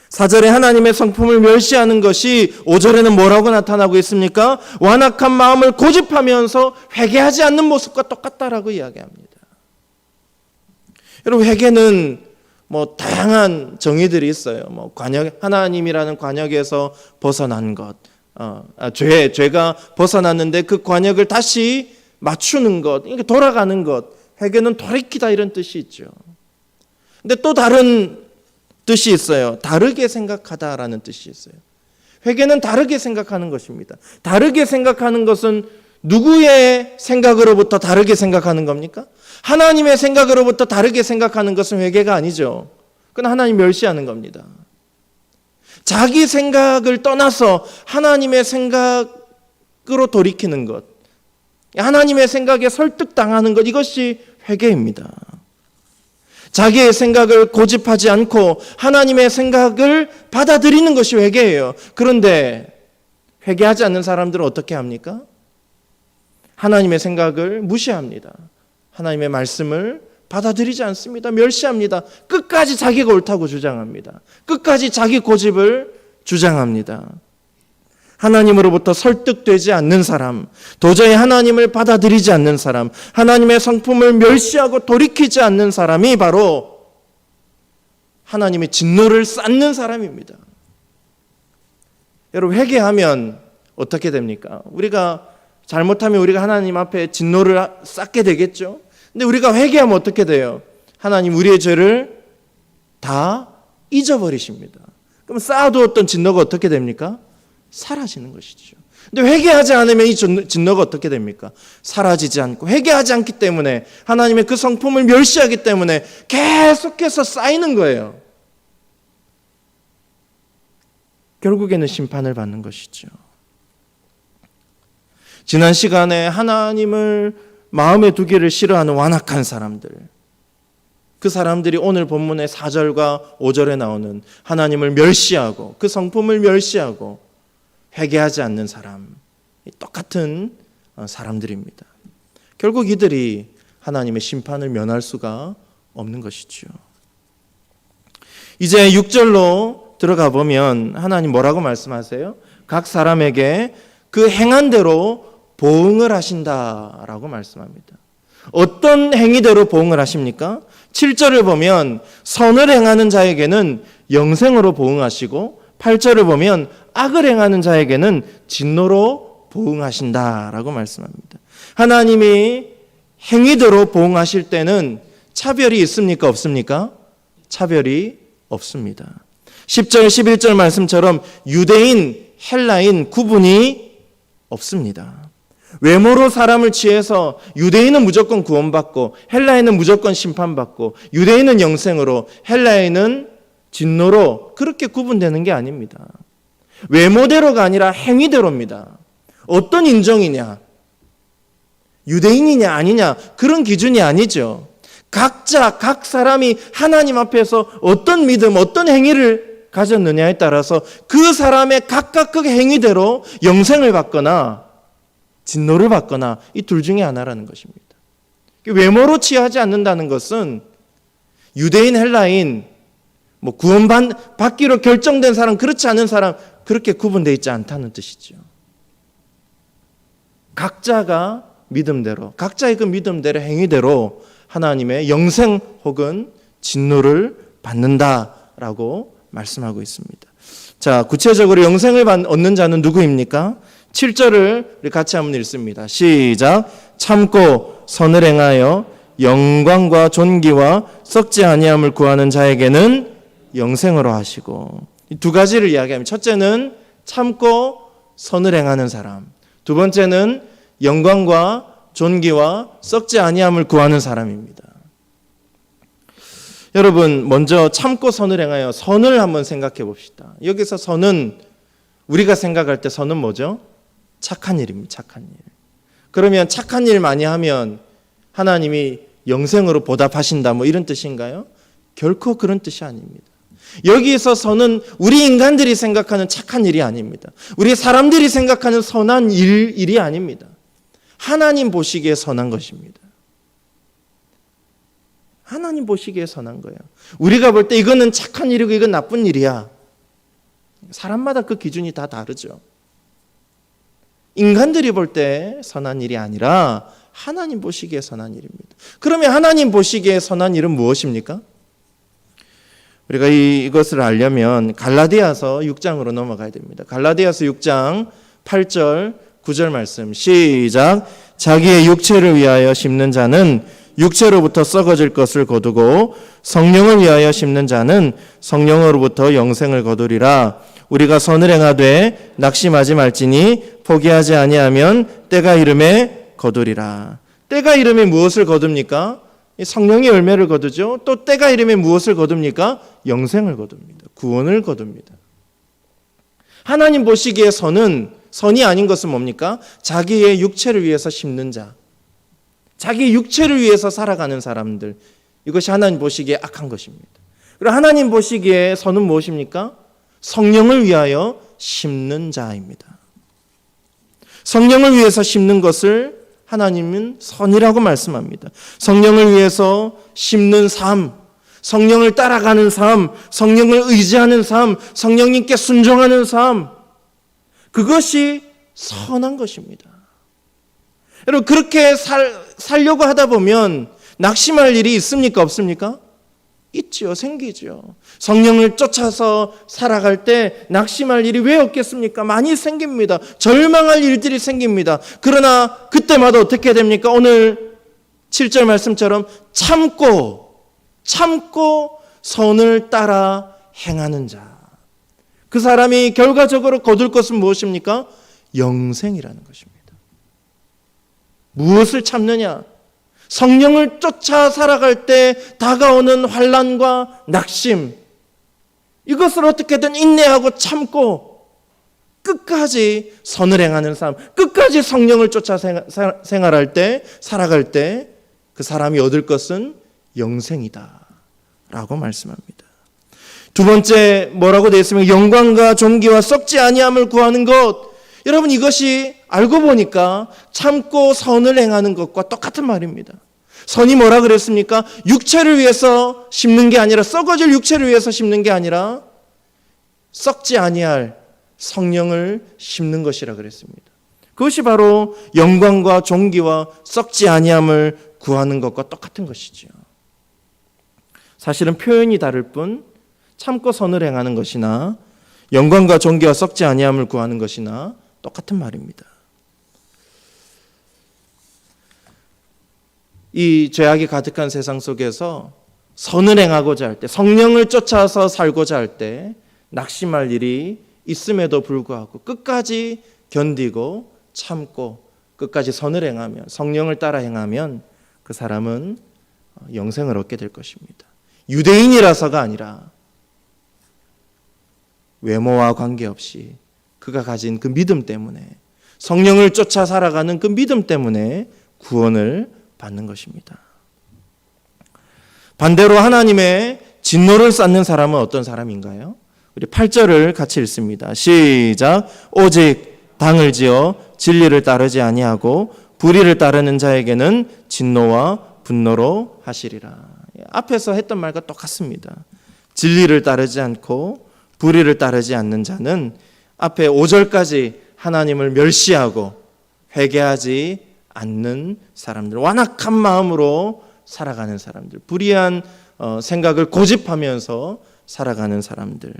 4절에 하나님의 성품을 멸시하는 것이 5절에는 뭐라고 나타나고 있습니까? 완악한 마음을 고집하면서 회개하지 않는 모습과 똑같다라고 이야기합니다. 여러분, 회개는 다양한 정의들이 있어요. 하나님이라는 관역에서 벗어난 것, 죄가 벗어났는데 그 관역을 다시 맞추는 것, 돌아가는 것, 회개는 돌이키다 이런 뜻이 있죠. 근데 또 다른 뜻이 있어요. 다르게 생각하다라는 뜻이 있어요. 회개는 다르게 생각하는 것입니다. 다르게 생각하는 것은 누구의 생각으로부터 다르게 생각하는 겁니까? 하나님의 생각으로부터 다르게 생각하는 것은 회개가 아니죠. 그건 하나님 멸시하는 겁니다. 자기 생각을 떠나서 하나님의 생각으로 돌이키는 것, 하나님의 생각에 설득당하는 것, 이것이 회개입니다. 자기의 생각을 고집하지 않고 하나님의 생각을 받아들이는 것이 회개예요. 그런데 회개하지 않는 사람들은 어떻게 합니까? 하나님의 생각을 무시합니다. 하나님의 말씀을 받아들이지 않습니다. 멸시합니다. 끝까지 자기가 옳다고 주장합니다. 끝까지 자기 고집을 주장합니다. 하나님으로부터 설득되지 않는 사람, 도저히 하나님을 받아들이지 않는 사람, 하나님의 성품을 멸시하고 돌이키지 않는 사람이 바로 하나님의 진노를 쌓는 사람입니다. 여러분, 회개하면 어떻게 됩니까? 우리가 잘못하면 우리가 하나님 앞에 진노를 쌓게 되겠죠. 근데 우리가 회개하면 어떻게 돼요? 하나님 우리의 죄를 다 잊어버리십니다. 그럼 쌓아두었던 진노가 어떻게 됩니까? 사라지는 것이죠. 근데 회개하지 않으면 이 진노가 어떻게 됩니까? 사라지지 않고, 회개하지 않기 때문에, 하나님의 그 성품을 멸시하기 때문에 계속해서 쌓이는 거예요. 결국에는 심판을 받는 것이죠. 지난 시간에 하나님을 마음에 두기를 싫어하는 완악한 사람들, 그 사람들이 오늘 본문의 4절과 5절에 나오는 하나님을 멸시하고 그 성품을 멸시하고 회개하지 않는 사람, 똑같은 사람들입니다. 결국 이들이 하나님의 심판을 면할 수가 없는 것이죠. 이제 6절로 들어가 보면 하나님 뭐라고 말씀하세요? 각 사람에게 그 행한 대로 보응을 하신다라고 말씀합니다. 어떤 행위대로 보응을 하십니까? 7절을 보면 선을 행하는 자에게는 영생으로 보응하시고, 8절을 보면 악을 행하는 자에게는 진노로 보응하신다라고 말씀합니다. 하나님이 행위대로 보응하실 때는 차별이 있습니까? 없습니까? 차별이 없습니다. 10절, 11절 말씀처럼 유대인, 헬라인 구분이 없습니다. 외모로 사람을 취해서 유대인은 무조건 구원받고 헬라인은 무조건 심판받고, 유대인은 영생으로 헬라인은 진노로, 그렇게 구분되는 게 아닙니다. 외모대로가 아니라 행위대로입니다. 어떤 인종이냐, 유대인이냐 아니냐, 그런 기준이 아니죠. 각자 각 사람이 하나님 앞에서 어떤 믿음, 어떤 행위를 가졌느냐에 따라서 그 사람의 각각 그 행위대로 영생을 받거나 진노를 받거나 이 둘 중에 하나라는 것입니다. 외모로 취하지 않는다는 것은 유대인, 헬라인, 구원받기로 결정된 사람, 그렇지 않은 사람, 그렇게 구분되어 있지 않다는 뜻이죠. 각자가 믿음대로, 각자의 그 믿음대로, 행위대로 하나님의 영생 혹은 진노를 받는다라고 말씀하고 있습니다. 자, 구체적으로 영생을 얻는 자는 누구입니까? 7절을 우리 같이 한번 읽습니다. 시작. 참고 선을 행하여 영광과 존귀와 썩지 아니함을 구하는 자에게는 영생으로 하시고. 이 두 가지를 이야기합니다. 첫째는 참고 선을 행하는 사람, 두 번째는 영광과 존귀와 썩지 아니함을 구하는 사람입니다. 여러분, 먼저 참고 선을 행하여, 선을 한번 생각해 봅시다. 여기서 선은, 우리가 생각할 때 선은 뭐죠? 착한 일입니다. 착한 일. 그러면 착한 일 많이 하면 하나님이 영생으로 보답하신다, 이런 뜻인가요? 결코 그런 뜻이 아닙니다. 여기에서 선은 우리 인간들이 생각하는 착한 일이 아닙니다. 우리 사람들이 생각하는 선한 일이 아닙니다. 하나님 보시기에 선한 것입니다. 하나님 보시기에 선한 거예요. 우리가 볼 때 이거는 착한 일이고 이건 나쁜 일이야. 사람마다 그 기준이 다 다르죠. 인간들이 볼 때 선한 일이 아니라 하나님 보시기에 선한 일입니다. 그러면 하나님 보시기에 선한 일은 무엇입니까? 우리가 이것을 알려면 갈라디아서 6장으로 넘어가야 됩니다. 갈라디아서 6장 8절 9절 말씀 시작. 자기의 육체를 위하여 심는 자는 육체로부터 썩어질 것을 거두고 성령을 위하여 심는 자는 성령으로부터 영생을 거두리라. 우리가 선을 행하되 낙심하지 말지니 포기하지 아니하면 때가 이름에 거두리라. 때가 이름에 무엇을 거둡니까? 성령의 열매를 거두죠. 또 때가 이름에 무엇을 거둡니까? 영생을 거둡니다. 구원을 거둡니다. 하나님 보시기에 선이 아닌 것은 뭡니까? 자기의 육체를 위해서 심는 자, 자기 육체를 위해서 살아가는 사람들, 이것이 하나님 보시기에 악한 것입니다. 그리고 하나님 보시기에 선은 무엇입니까? 성령을 위하여 심는 자입니다. 성령을 위해서 심는 것을 하나님은 선이라고 말씀합니다. 성령을 위해서 심는 삶, 성령을 따라가는 삶, 성령을 의지하는 삶, 성령님께 순종하는 삶, 그것이 선한 것입니다. 여러분, 그렇게 살려고 하다 보면 낙심할 일이 있습니까? 없습니까? 있죠. 생기죠. 성령을 쫓아서 살아갈 때 낙심할 일이 왜 없겠습니까? 많이 생깁니다. 절망할 일들이 생깁니다. 그러나 그때마다 어떻게 됩니까? 오늘 7절 말씀처럼 참고 선을 따라 행하는 자. 그 사람이 결과적으로 거둘 것은 무엇입니까? 영생이라는 것입니다. 무엇을 참느냐? 성령을 쫓아 살아갈 때 다가오는 환난과 낙심, 이것을 어떻게든 인내하고 참고 끝까지 선을 행하는 삶, 끝까지 성령을 쫓아 생활할 때, 살아갈 때 그 사람이 얻을 것은 영생이다 라고 말씀합니다. 두 번째 뭐라고 되어 있습니까? 영광과 존귀와 썩지 아니함을 구하는 것. 여러분, 이것이 알고 보니까 참고 선을 행하는 것과 똑같은 말입니다. 선이 뭐라 그랬습니까? 육체를 위해서 심는 게 아니라, 썩어질 육체를 위해서 심는 게 아니라 썩지 아니할 성령을 심는 것이라 그랬습니다. 그것이 바로 영광과 존귀와 썩지 아니함을 구하는 것과 똑같은 것이지요. 사실은 표현이 다를 뿐 참고 선을 행하는 것이나 영광과 존귀와 썩지 아니함을 구하는 것이나 똑같은 말입니다. 이 죄악이 가득한 세상 속에서 선을 행하고자 할 때, 성령을 쫓아서 살고자 할 때 낙심할 일이 있음에도 불구하고 끝까지 견디고 참고 끝까지 선을 행하면, 성령을 따라 행하면 그 사람은 영생을 얻게 될 것입니다. 유대인이라서가 아니라 외모와 관계없이 그가 가진 그 믿음 때문에, 성령을 쫓아 살아가는 그 믿음 때문에 구원을 받는 것입니다. 반대로 하나님의 진노를 쌓는 사람은 어떤 사람인가요? 우리 8절을 같이 읽습니다. 시작. 오직 당을 지어 진리를 따르지 아니하고 불의를 따르는 자에게는 진노와 분노로 하시리라. 앞에서 했던 말과 똑같습니다. 진리를 따르지 않고 불의를 따르지 않는 자는 앞에 5절까지 하나님을 멸시하고 회개하지 않는 사람들, 완악한 마음으로 살아가는 사람들, 불의한 생각을 고집하면서 살아가는 사람들.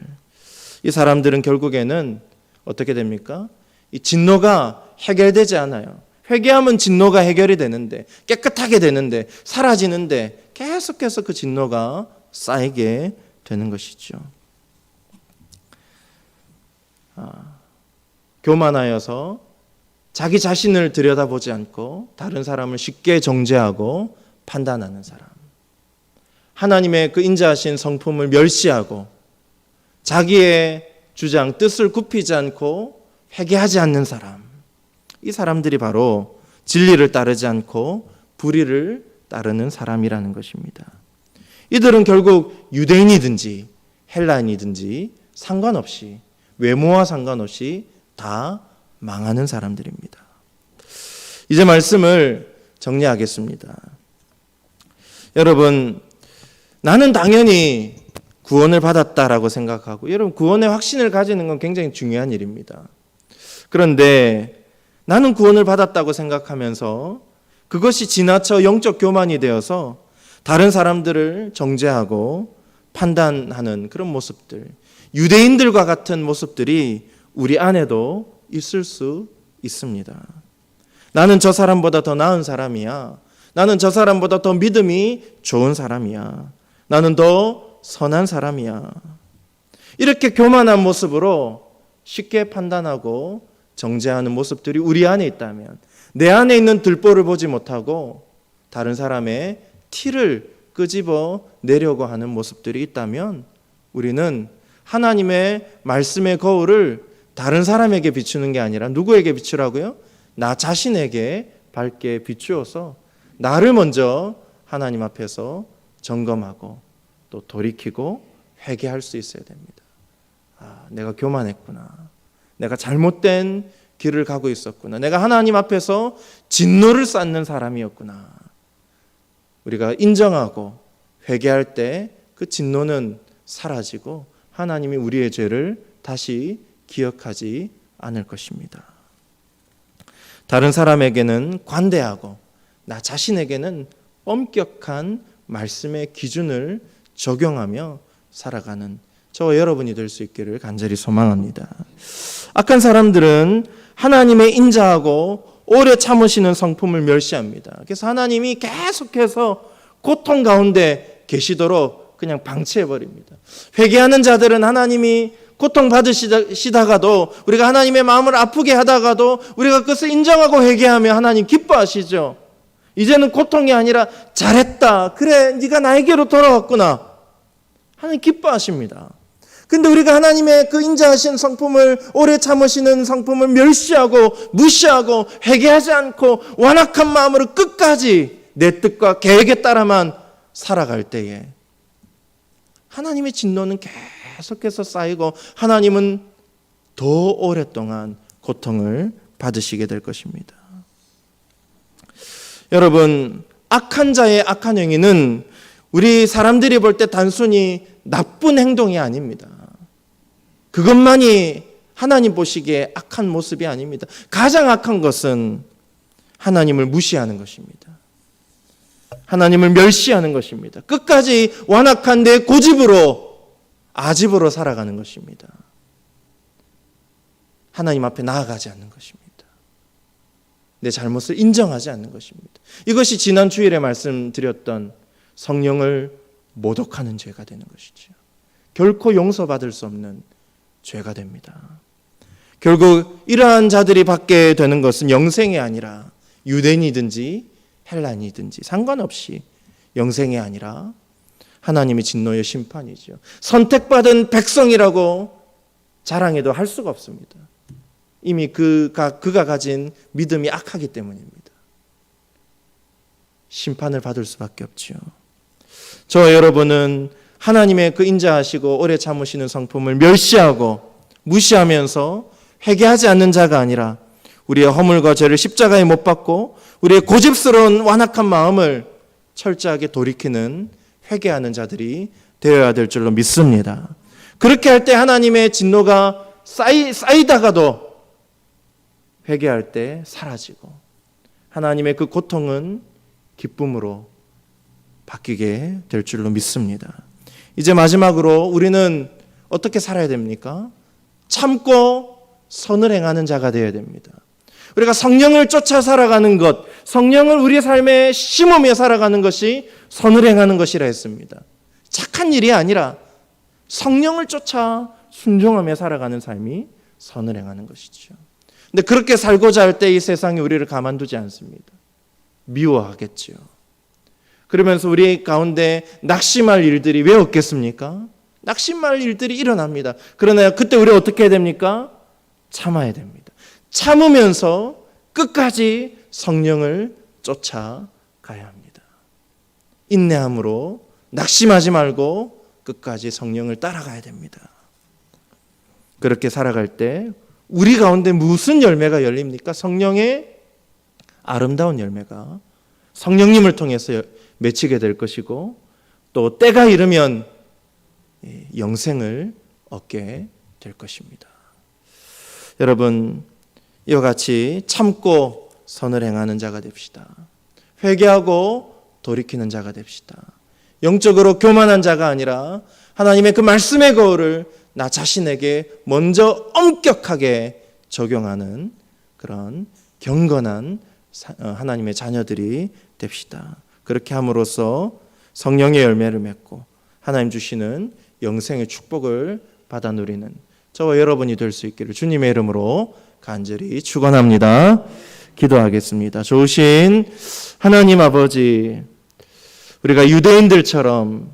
이 사람들은 결국에는 어떻게 됩니까? 이 진노가 해결되지 않아요. 회개하면 진노가 해결이 되는데, 깨끗하게 되는데, 사라지는데 계속해서 그 진노가 쌓이게 되는 것이죠. 교만하여서 자기 자신을 들여다보지 않고 다른 사람을 쉽게 정죄하고 판단하는 사람, 하나님의 그 인자하신 성품을 멸시하고 자기의 주장, 뜻을 굽히지 않고 회개하지 않는 사람, 이 사람들이 바로 진리를 따르지 않고 불의를 따르는 사람이라는 것입니다. 이들은 결국 유대인이든지 헬라인이든지 상관없이, 외모와 상관없이 다 망하는 사람들입니다. 이제 말씀을 정리하겠습니다. 여러분, 나는 당연히 구원을 받았다라고 생각하고, 여러분, 구원의 확신을 가지는 건 굉장히 중요한 일입니다. 그런데 나는 구원을 받았다고 생각하면서 그것이 지나쳐 영적 교만이 되어서 다른 사람들을 정죄하고 판단하는 그런 모습들, 유대인들과 같은 모습들이 우리 안에도 있을 수 있습니다. 나는 저 사람보다 더 나은 사람이야. 나는 저 사람보다 더 믿음이 좋은 사람이야. 나는 더 선한 사람이야. 이렇게 교만한 모습으로 쉽게 판단하고 정죄하는 모습들이 우리 안에 있다면, 내 안에 있는 들보를 보지 못하고 다른 사람의 티를 끄집어 내려고 하는 모습들이 있다면, 우리는 하나님의 말씀의 거울을 다른 사람에게 비추는 게 아니라 누구에게 비추라고요? 나 자신에게 밝게 비추어서 나를 먼저 하나님 앞에서 점검하고 또 돌이키고 회개할 수 있어야 됩니다. 내가 교만했구나. 내가 잘못된 길을 가고 있었구나. 내가 하나님 앞에서 진노를 쌓는 사람이었구나. 우리가 인정하고 회개할 때 그 진노는 사라지고 하나님이 우리의 죄를 다시 기억하지 않을 것입니다. 다른 사람에게는 관대하고 나 자신에게는 엄격한 말씀의 기준을 적용하며 살아가는 저와 여러분이 될 수 있기를 간절히 소망합니다. 악한 사람들은 하나님의 인자하고 오래 참으시는 성품을 멸시합니다. 그래서 하나님이 계속해서 고통 가운데 계시도록 그냥 방치해버립니다. 회개하는 자들은 하나님이 고통받으시다가도, 우리가 하나님의 마음을 아프게 하다가도 우리가 그것을 인정하고 회개하며 하나님 기뻐하시죠. 이제는 고통이 아니라 잘했다. 그래, 네가 나에게로 돌아왔구나. 하나님 기뻐하십니다. 근데 우리가 하나님의 그 인자하신 성품을, 오래 참으시는 성품을 멸시하고 무시하고 회개하지 않고 완악한 마음으로 끝까지 내 뜻과 계획에 따라만 살아갈 때에 하나님의 진노는 계속해서 쌓이고 하나님은 더 오랫동안 고통을 받으시게 될 것입니다. 여러분, 악한 자의 악한 행위는 우리 사람들이 볼 때 단순히 나쁜 행동이 아닙니다. 그것만이 하나님 보시기에 악한 모습이 아닙니다. 가장 악한 것은 하나님을 무시하는 것입니다. 하나님을 멸시하는 것입니다. 끝까지 완악한 내 고집으로, 아집으로 살아가는 것입니다. 하나님 앞에 나아가지 않는 것입니다. 내 잘못을 인정하지 않는 것입니다. 이것이 지난 주일에 말씀드렸던 성령을 모독하는 죄가 되는 것이죠. 결코 용서받을 수 없는 죄가 됩니다. 결국 이러한 자들이 받게 되는 것은 영생이 아니라, 유대인이든지 헬라인이든지 상관없이 영생이 아니라 하나님의 진노의 심판이죠. 선택받은 백성이라고 자랑해도 할 수가 없습니다. 이미 그가 가진 믿음이 악하기 때문입니다. 심판을 받을 수밖에 없죠. 저와 여러분은 하나님의 그 인자하시고 오래 참으시는 성품을 멸시하고 무시하면서 회개하지 않는 자가 아니라 우리의 허물과 죄를 십자가에 못 박고 우리의 고집스러운 완악한 마음을 철저하게 돌이키는 회개하는 자들이 되어야 될 줄로 믿습니다. 그렇게 할 때 하나님의 진노가 쌓이다가도 회개할 때 사라지고 하나님의 그 고통은 기쁨으로 바뀌게 될 줄로 믿습니다. 이제 마지막으로 우리는 어떻게 살아야 됩니까? 참고 선을 행하는 자가 되어야 됩니다. 우리가 성령을 쫓아 살아가는 것, 성령을 우리의 삶에 심으며 살아가는 것이 선을 행하는 것이라 했습니다. 착한 일이 아니라 성령을 쫓아 순종하며 살아가는 삶이 선을 행하는 것이죠. 근데 그렇게 살고자 할 때 이 세상이 우리를 가만두지 않습니다. 미워하겠지요. 그러면서 우리 가운데 낙심할 일들이 왜 없겠습니까? 낙심할 일들이 일어납니다. 그러나 그때 우리 어떻게 해야 됩니까? 참아야 됩니다. 참으면서 끝까지 성령을 쫓아가야 합니다. 인내함으로 낙심하지 말고 끝까지 성령을 따라가야 됩니다. 그렇게 살아갈 때 우리 가운데 무슨 열매가 열립니까? 성령의 아름다운 열매가 성령님을 통해서 맺히게 될 것이고 또 때가 이르면 영생을 얻게 될 것입니다. 여러분, 이와 같이 참고 선을 행하는 자가 됩시다. 회개하고 돌이키는 자가 됩시다. 영적으로 교만한 자가 아니라 하나님의 그 말씀의 거울을 나 자신에게 먼저 엄격하게 적용하는 그런 경건한 하나님의 자녀들이 됩시다. 그렇게 함으로써 성령의 열매를 맺고 하나님 주시는 영생의 축복을 받아 누리는 저와 여러분이 될 수 있기를 주님의 이름으로 간절히 축원합니다. 기도하겠습니다. 좋으신 하나님 아버지, 우리가 유대인들처럼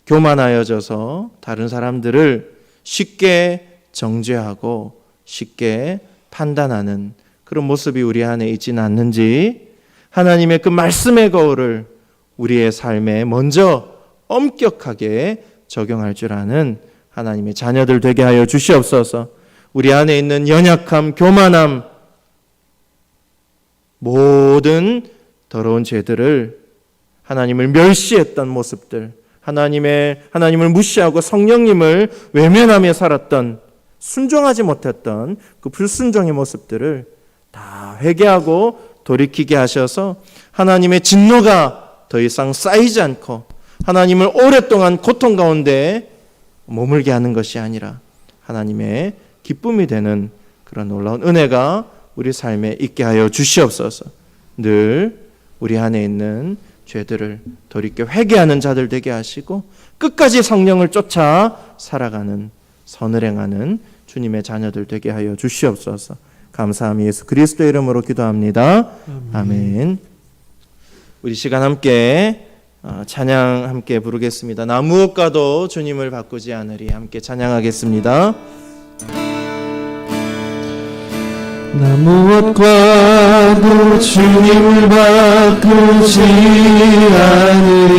교만하여져서 다른 사람들을 쉽게 정죄하고 쉽게 판단하는 그런 모습이 우리 안에 있지는 않는지 하나님의 그 말씀의 거울을 우리의 삶에 먼저 엄격하게 적용할 줄 아는 하나님의 자녀들 되게 하여 주시옵소서. 우리 안에 있는 연약함, 교만함, 모든 더러운 죄들을 하나님을 멸시했던 모습들, 하나님을 무시하고 성령님을 외면하며 살았던 순종하지 못했던 그 불순종의 모습들을 다 회개하고 돌이키게 하셔서 하나님의 진노가 더 이상 쌓이지 않고 하나님을 오랫동안 고통 가운데 머물게 하는 것이 아니라 하나님의 기쁨이 되는 그런 놀라운 은혜가 우리 삶에 있게 하여 주시옵소서. 늘 우리 안에 있는 죄들을 돌이켜 회개하는 자들 되게 하시고 끝까지 성령을 쫓아 살아가는 선을 행하는 주님의 자녀들 되게 하여 주시옵소서. 감사함이 예수 그리스도의 이름으로 기도합니다. 아멘. 우리 시간 함께 찬양 함께 부르겠습니다. 나 무엇과도 주님을 바꾸지 않으리. 함께 찬양하겠습니다. 나 무엇과도 주님을 바꾸지 않으리.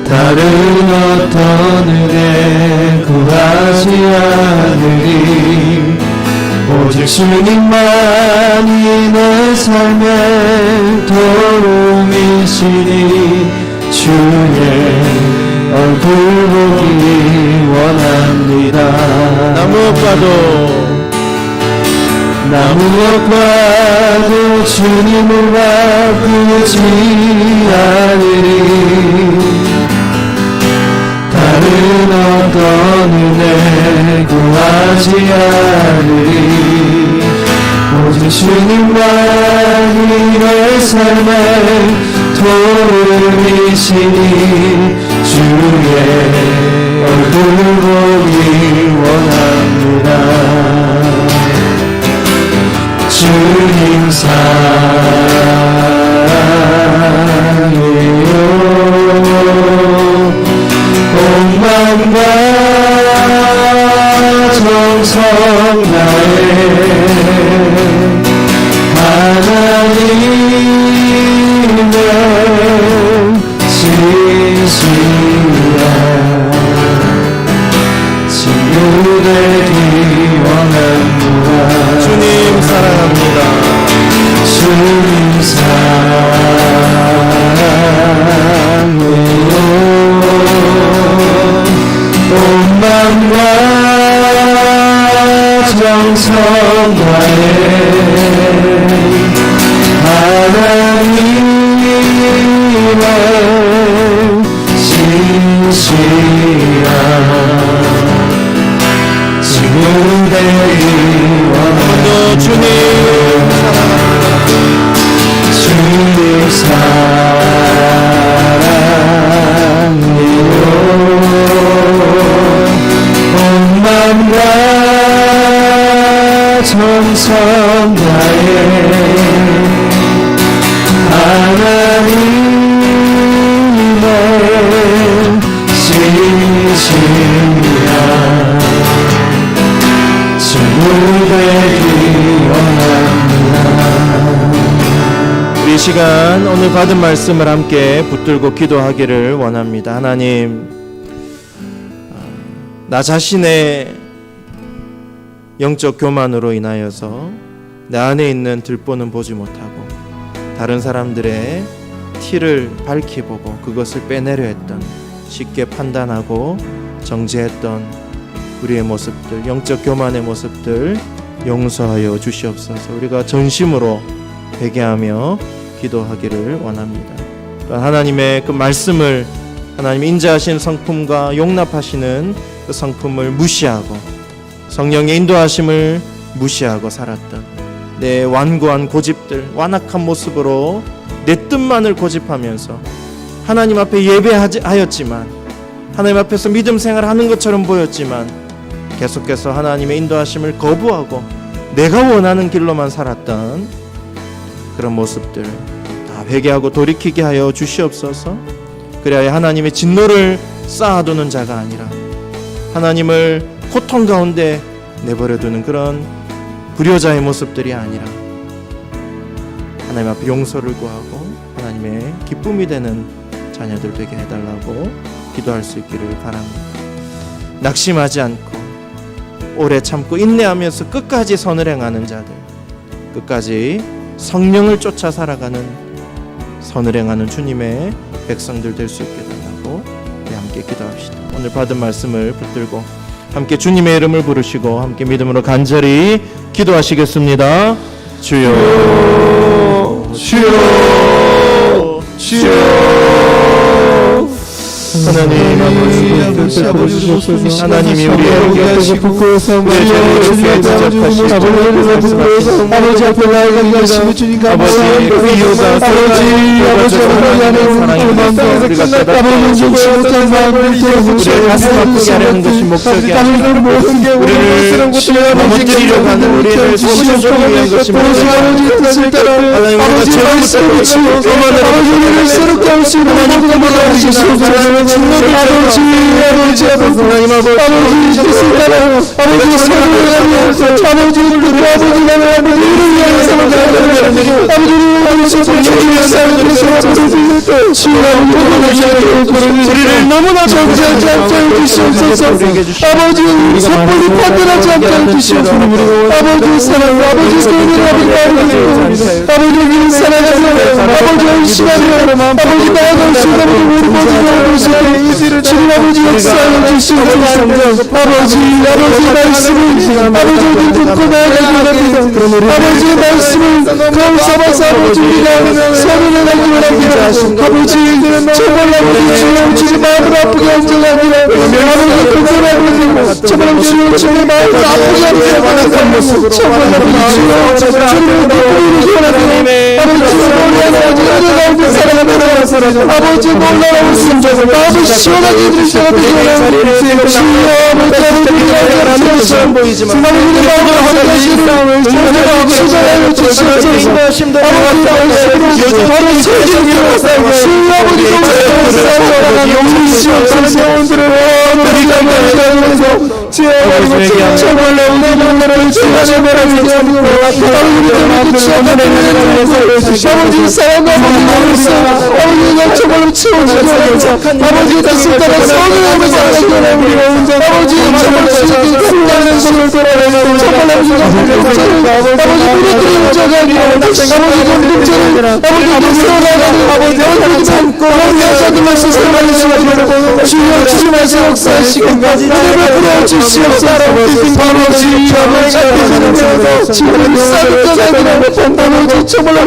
다른 어떤 은혜 구하지 않으리. 오직 주님만이 내 삶의 도움이시니 주의 얼굴 보기 원합니다. 나 무엇과도 주님을 바꾸지 않으리. 다른 어떤 은혜 구하지 않으리. 오직 주님만이 내 삶의 도움이시니 주의 얼굴 보기 원합니다. 주님 사랑해요. 온맘과 정성 다해 하나님은 진실한 친구 되기 원합니다. 주님 사랑합니다. 주님 사랑해요. 온 맘과 정성 다해 하나님의 진실한 친구 되기 원합니다. 주님 주님 사랑해요. 온 맘과 정성 다해 하나님의 진실한 친구 되기 원합니다. 우리 시간 오늘 받은 말씀을 함께 붙들고 기도하기를 원합니다. 하나님, 나 자신의 영적 교만으로 인하여서 내 안에 있는 들보는 보지 못하고 다른 사람들의 티를 밝히 보고 그것을 빼내려 했던, 쉽게 판단하고 정죄했던 우리의 모습들, 영적 교만의 모습들 용서하여 주시옵소서. 우리가 전심으로 회개하며 기도하기를 원합니다. 또한 하나님의 그 말씀을, 하나님 인자하신 성품과 용납하시는 그 성품을 무시하고 성령의 인도하심을 무시하고 살았던 내 완고한 고집들, 완악한 모습으로 내 뜻만을 고집하면서 하나님 앞에 예배하였지만, 하나님 앞에서 믿음 생활하는 것처럼 보였지만 계속해서 하나님의 인도하심을 거부하고 내가 원하는 길로만 살았던 그런 모습들 다 회개하고 돌이키게 하여 주시옵소서. 그래야 하나님의 진노를 쌓아두는 자가 아니라 하나님을 고통 가운데 내버려두는 그런 불효자의 모습들이 아니라 하나님 앞에 용서를 구하고 하나님의 기쁨이 되는 자녀들 되게 해달라고 기도할 수 있기를 바랍니다. 낙심하지 않고 오래 참고 인내하면서 끝까지 선을 행하는 자들, 끝까지 성령을 쫓아 살아가는 선을 행하는 주님의 백성들 될 수 있게 달라고 우리 함께 기도합시다. 오늘 받은 말씀을 붙들고 함께 주님의 이름을 부르시고 함께 믿음으로 간절히 기도하시겠습니다. 주여, 주여, 주여. 하나님 아버지, 하나님이 우리에게 하시고 우리의 죄를 대접하시고 아버지 앞에 나아가게 하시고 주님 감사합니다. 아버지, 그 이유가 아버지 하나님 사랑입니다. 우리가 아버지 용서 못한 마음을 우리의 가슴 아프게 하려는 것이 목적이 아니라 우리를 넘어뜨리려고 하는 우리를 소시하기 위한 것이 목적이 아니라 하나님 우리가 죄를 짓고 아버지를 새롭게 하시고 모든 것을 하시옵소서. 아버지 하나님 뜻을 따라 아버지 사랑을 하면서 아버지 우리를 위하여 살아가는 아버지를 우리를 너무나 정죄하지 않게 주시옵소서. 아버지 섣불리 판단하지 않게 주시옵소서. 아버지 사랑, 아버지 소원을 아버지 사랑하며 아버지 열심하며 아버지 나아갈 수 있는 우리 모든 주님 아버지 역사하여 주시옵소서. 아버지 말씀을 아버지 듣고 나아가기 원합니다. 아버지 말씀을 감사하사 아버지 우리가 선을 하기 원합니다. 아버지 정말 아버지 주여 주님 마음을 아프게 하지 않으라. 아버지 그거라고 정말 주여 주님 마음을 아프게 하지 않으라. 정말 아버지 주여 주님을 기쁘게 원합니다. 아버지 우리 사랑하며 아버지 놀라운 순종을 마음을 시원하게 해주시옵소서. 주여 아버지 시험 보이지만 아버지 마음을 하게 하시는 시작하여 주시옵소서. 아버지 바로 세계를 주여 아버지 용서하시옵소서. 우리가 주여 아버지 정말로 오늘을 주님의 말을 아버지 우리 취약한 아버지 사랑과 아버지 아버지 정말로 채워주셔서 아버지 다시 따라 성령을 사랑하는 우리가 아버지 정말 주님께 승리하는 것을 돌아내는 정말 아버지 우리들의 문제가 아니라 아버지 문제를 아버지 세워나가는 아버지 참고 아버지 말씀 세워나가는 주여 주님 말씀 역사하시고 은혜를 베풀어 주시옵소서 바로 주님 아버지 지금 싸울 것 아니라 아버지 정말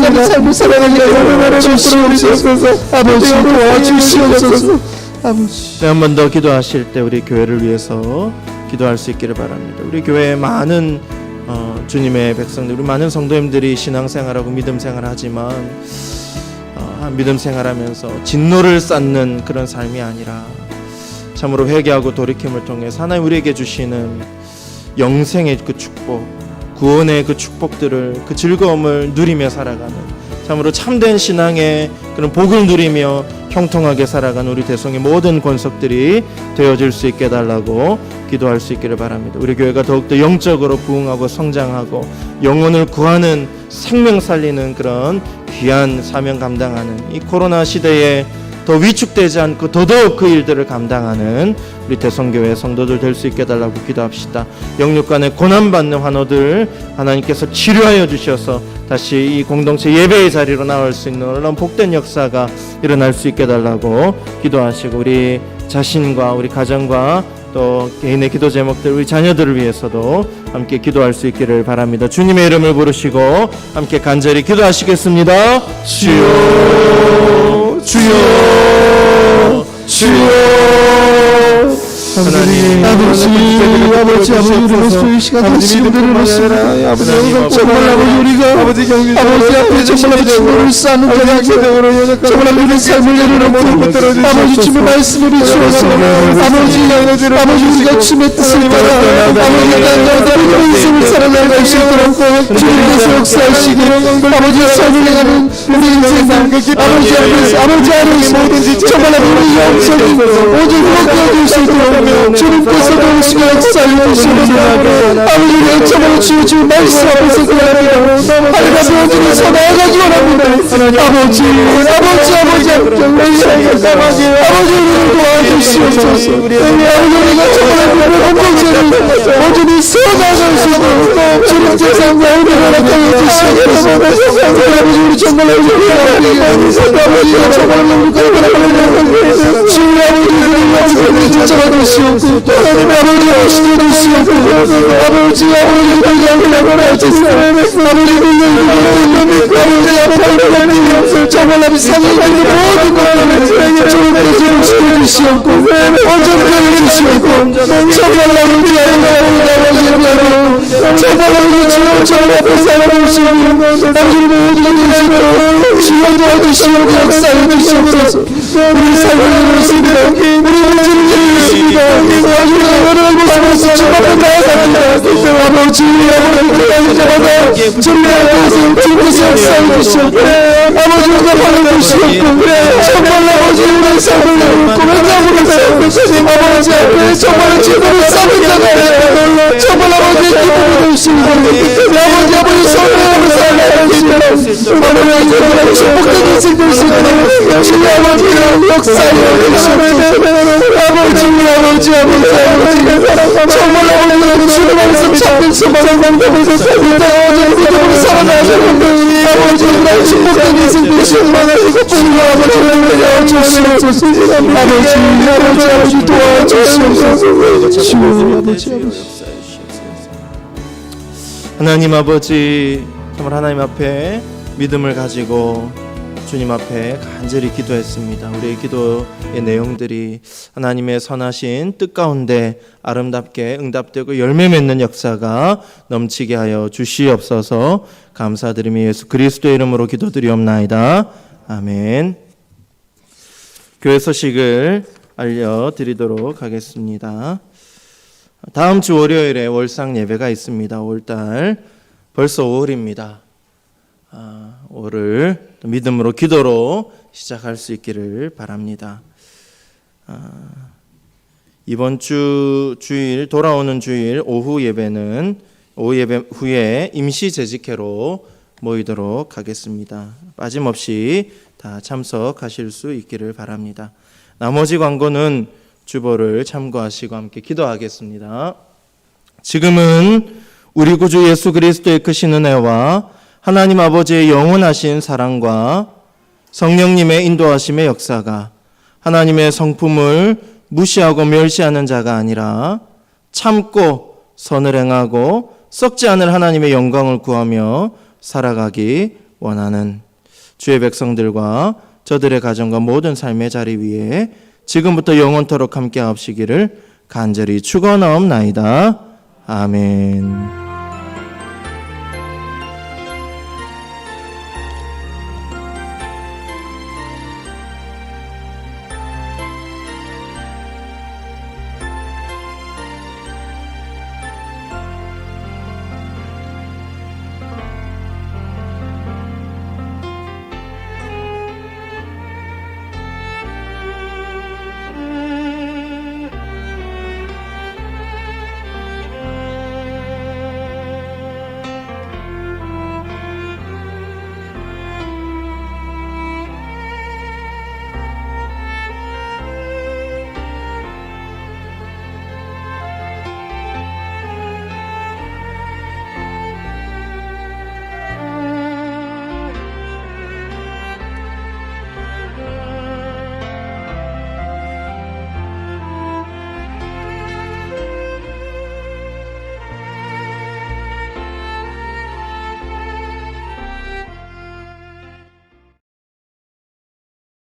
주님 삶을 살아가게 주시옵소서 아버지 도와주시옵소서 아버지 한 번 더 기도하실 때 우리 교회를 위해서 기도할 수 있기를 바랍니다. 우리 교회에 많은 주님의 백성들, 우리 많은 성도님들이 신앙생활하고 믿음생활하지만 믿음 생활하면서 진노를 쌓는 그런 삶이 아니라 참으로 회개하고 돌이킴을 통해서 하나님 우리에게 주시는 영생의 그 축복, 구원의 그 축복들을, 그 즐거움을 누리며 살아가는 참으로 참된 신앙의 그런 복을 누리며 형통하게 살아가는 우리 대성의 모든 권속들이 되어질 수 있게 해달라고 기도할 수 있기를 바랍니다. 우리 교회가 더욱더 영적으로 부흥하고 성장하고 영혼을 구하는 생명 살리는 그런 귀한 사명 감당하는 이 코로나 시대에 더 위축되지 않고 더더욱 그 일들을 감당하는 우리 대성교회 성도들 될 수 있게 해달라고 기도합시다. 영육간에 고난받는 환우들 하나님께서 치료하여 주셔서 다시 이 공동체 예배의 자리로 나올 수 있는 놀라운 복된 역사가 일어날 수 있게 해달라고 기도하시고 우리 자신과 우리 가정과 또 개인의 기도 제목들 우리 자녀들을 위해서도 함께 기도할 수 있기를 바랍니다. 주님의 이름을 부르시고 함께 간절히 기도하시겠습니다. 주여 주여 주여 하나님 아버지 우리 시간 다시 은혜를 받으라 아버지 정말 아버지 우리가 아버지 앞에 정말 진노를 쌓는 자가 정말 우리의 삶을 내려놓고 아버지 주의 말씀을 주셔서 아버지 우리가 주의 뜻을 따라 아버지 우리의 인생을 살아나갈 수 있도록 주님께서 역사하시고 아버지 삶을 내가는 우리 인생 아버지 안에서 정말 우리 영적인 오직 회복되어 수 있도록 주님께서도 시간 역사를 주시옵소서 아버지 우리의 정말 주의 말씀 앞에서 기도합니다 하나님 아버지께서 나아가기 원합니다 아버지 우리를 도와주시옵소서 아버지 우리가 정말 공동체를 온전히 세워나갈 수 있도록 주님 세상과 은혜를 나타내 주시옵소서 아버지 우리 정말 아버지가 정말 너무 주님 아버지 우리를 진짜가 되시옵소서 하나님 아버지 오시게 되시옵소서 아버지 정말 아버지 상인들의 모든 것들을 주님께서 오시게 주시옵고 온전히 주시옵고 정말 아버지 정말 아버지 주여 정말 앞에 살아주시옵고 아버지를 모든 것을 주여 도와주시옵고 역사해 주시옵소서 우리 삶을 위해서 우리 문제를 위해서 아버지 여러분 모습을 주님께 나아갑니다 아버지 주님 앞에서 주님께서 역사해 주시옵고 아버지 우리가 받아주시옵고 정말 아버지 우리의 삶을 고백하고 아버지 앞에 정말 제대로 싸는 자가 정말 아버지 기쁨을 주시고 아버지 성령으로 살아주시고 아버지 축복된 인생 될 수 있도록 주님 아버지 역사해 주시옵소서 아버지 정말 아버지 주님 안에서 찾는 수많은 방법에서 믿음으로 살아나가는 아버지 우리의 축복된 인생 되시고 아버지 주시옵소서 아버지 도와주시옵소서 하나님 아버지 정말 하나님 앞에 믿음을 가지고 주님 앞에 간절히 기도했습니다. 우리의 기도의 내용들이 하나님의 선하신 뜻 가운데 아름답게 응답되고 열매 맺는 역사가 넘치게 하여 주시옵소서. 감사드리며 예수 그리스도의 이름으로 기도드리옵나이다. 아멘. 교회 소식을 알려드리도록 하겠습니다. 다음 주 월요일에 월상 예배가 있습니다. 5월달 벌써 5월입니다. 5월을 믿음으로 기도로 시작할 수 있기를 바랍니다. 이번 주 주일 돌아오는 주일 오후 예배 후에 임시 재직회로 모이도록 하겠습니다. 빠짐없이 다 참석하실 수 있기를 바랍니다. 나머지 광고는 주보를 참고하시고 함께 기도하겠습니다. 지금은 우리 구주 예수 그리스도의 크신 은혜와 하나님 아버지의 영원하신 사랑과 성령님의 인도하심의 역사가 하나님의 성품을 무시하고 멸시하는 자가 아니라 참고 선을 행하고 썩지 않을 하나님의 영광을 구하며 살아가기 원하는 주의 백성들과 저들의 가정과 모든 삶의 자리 위에 지금부터 영원토록 함께 하시기를 간절히 축원하옵나이다. 아멘.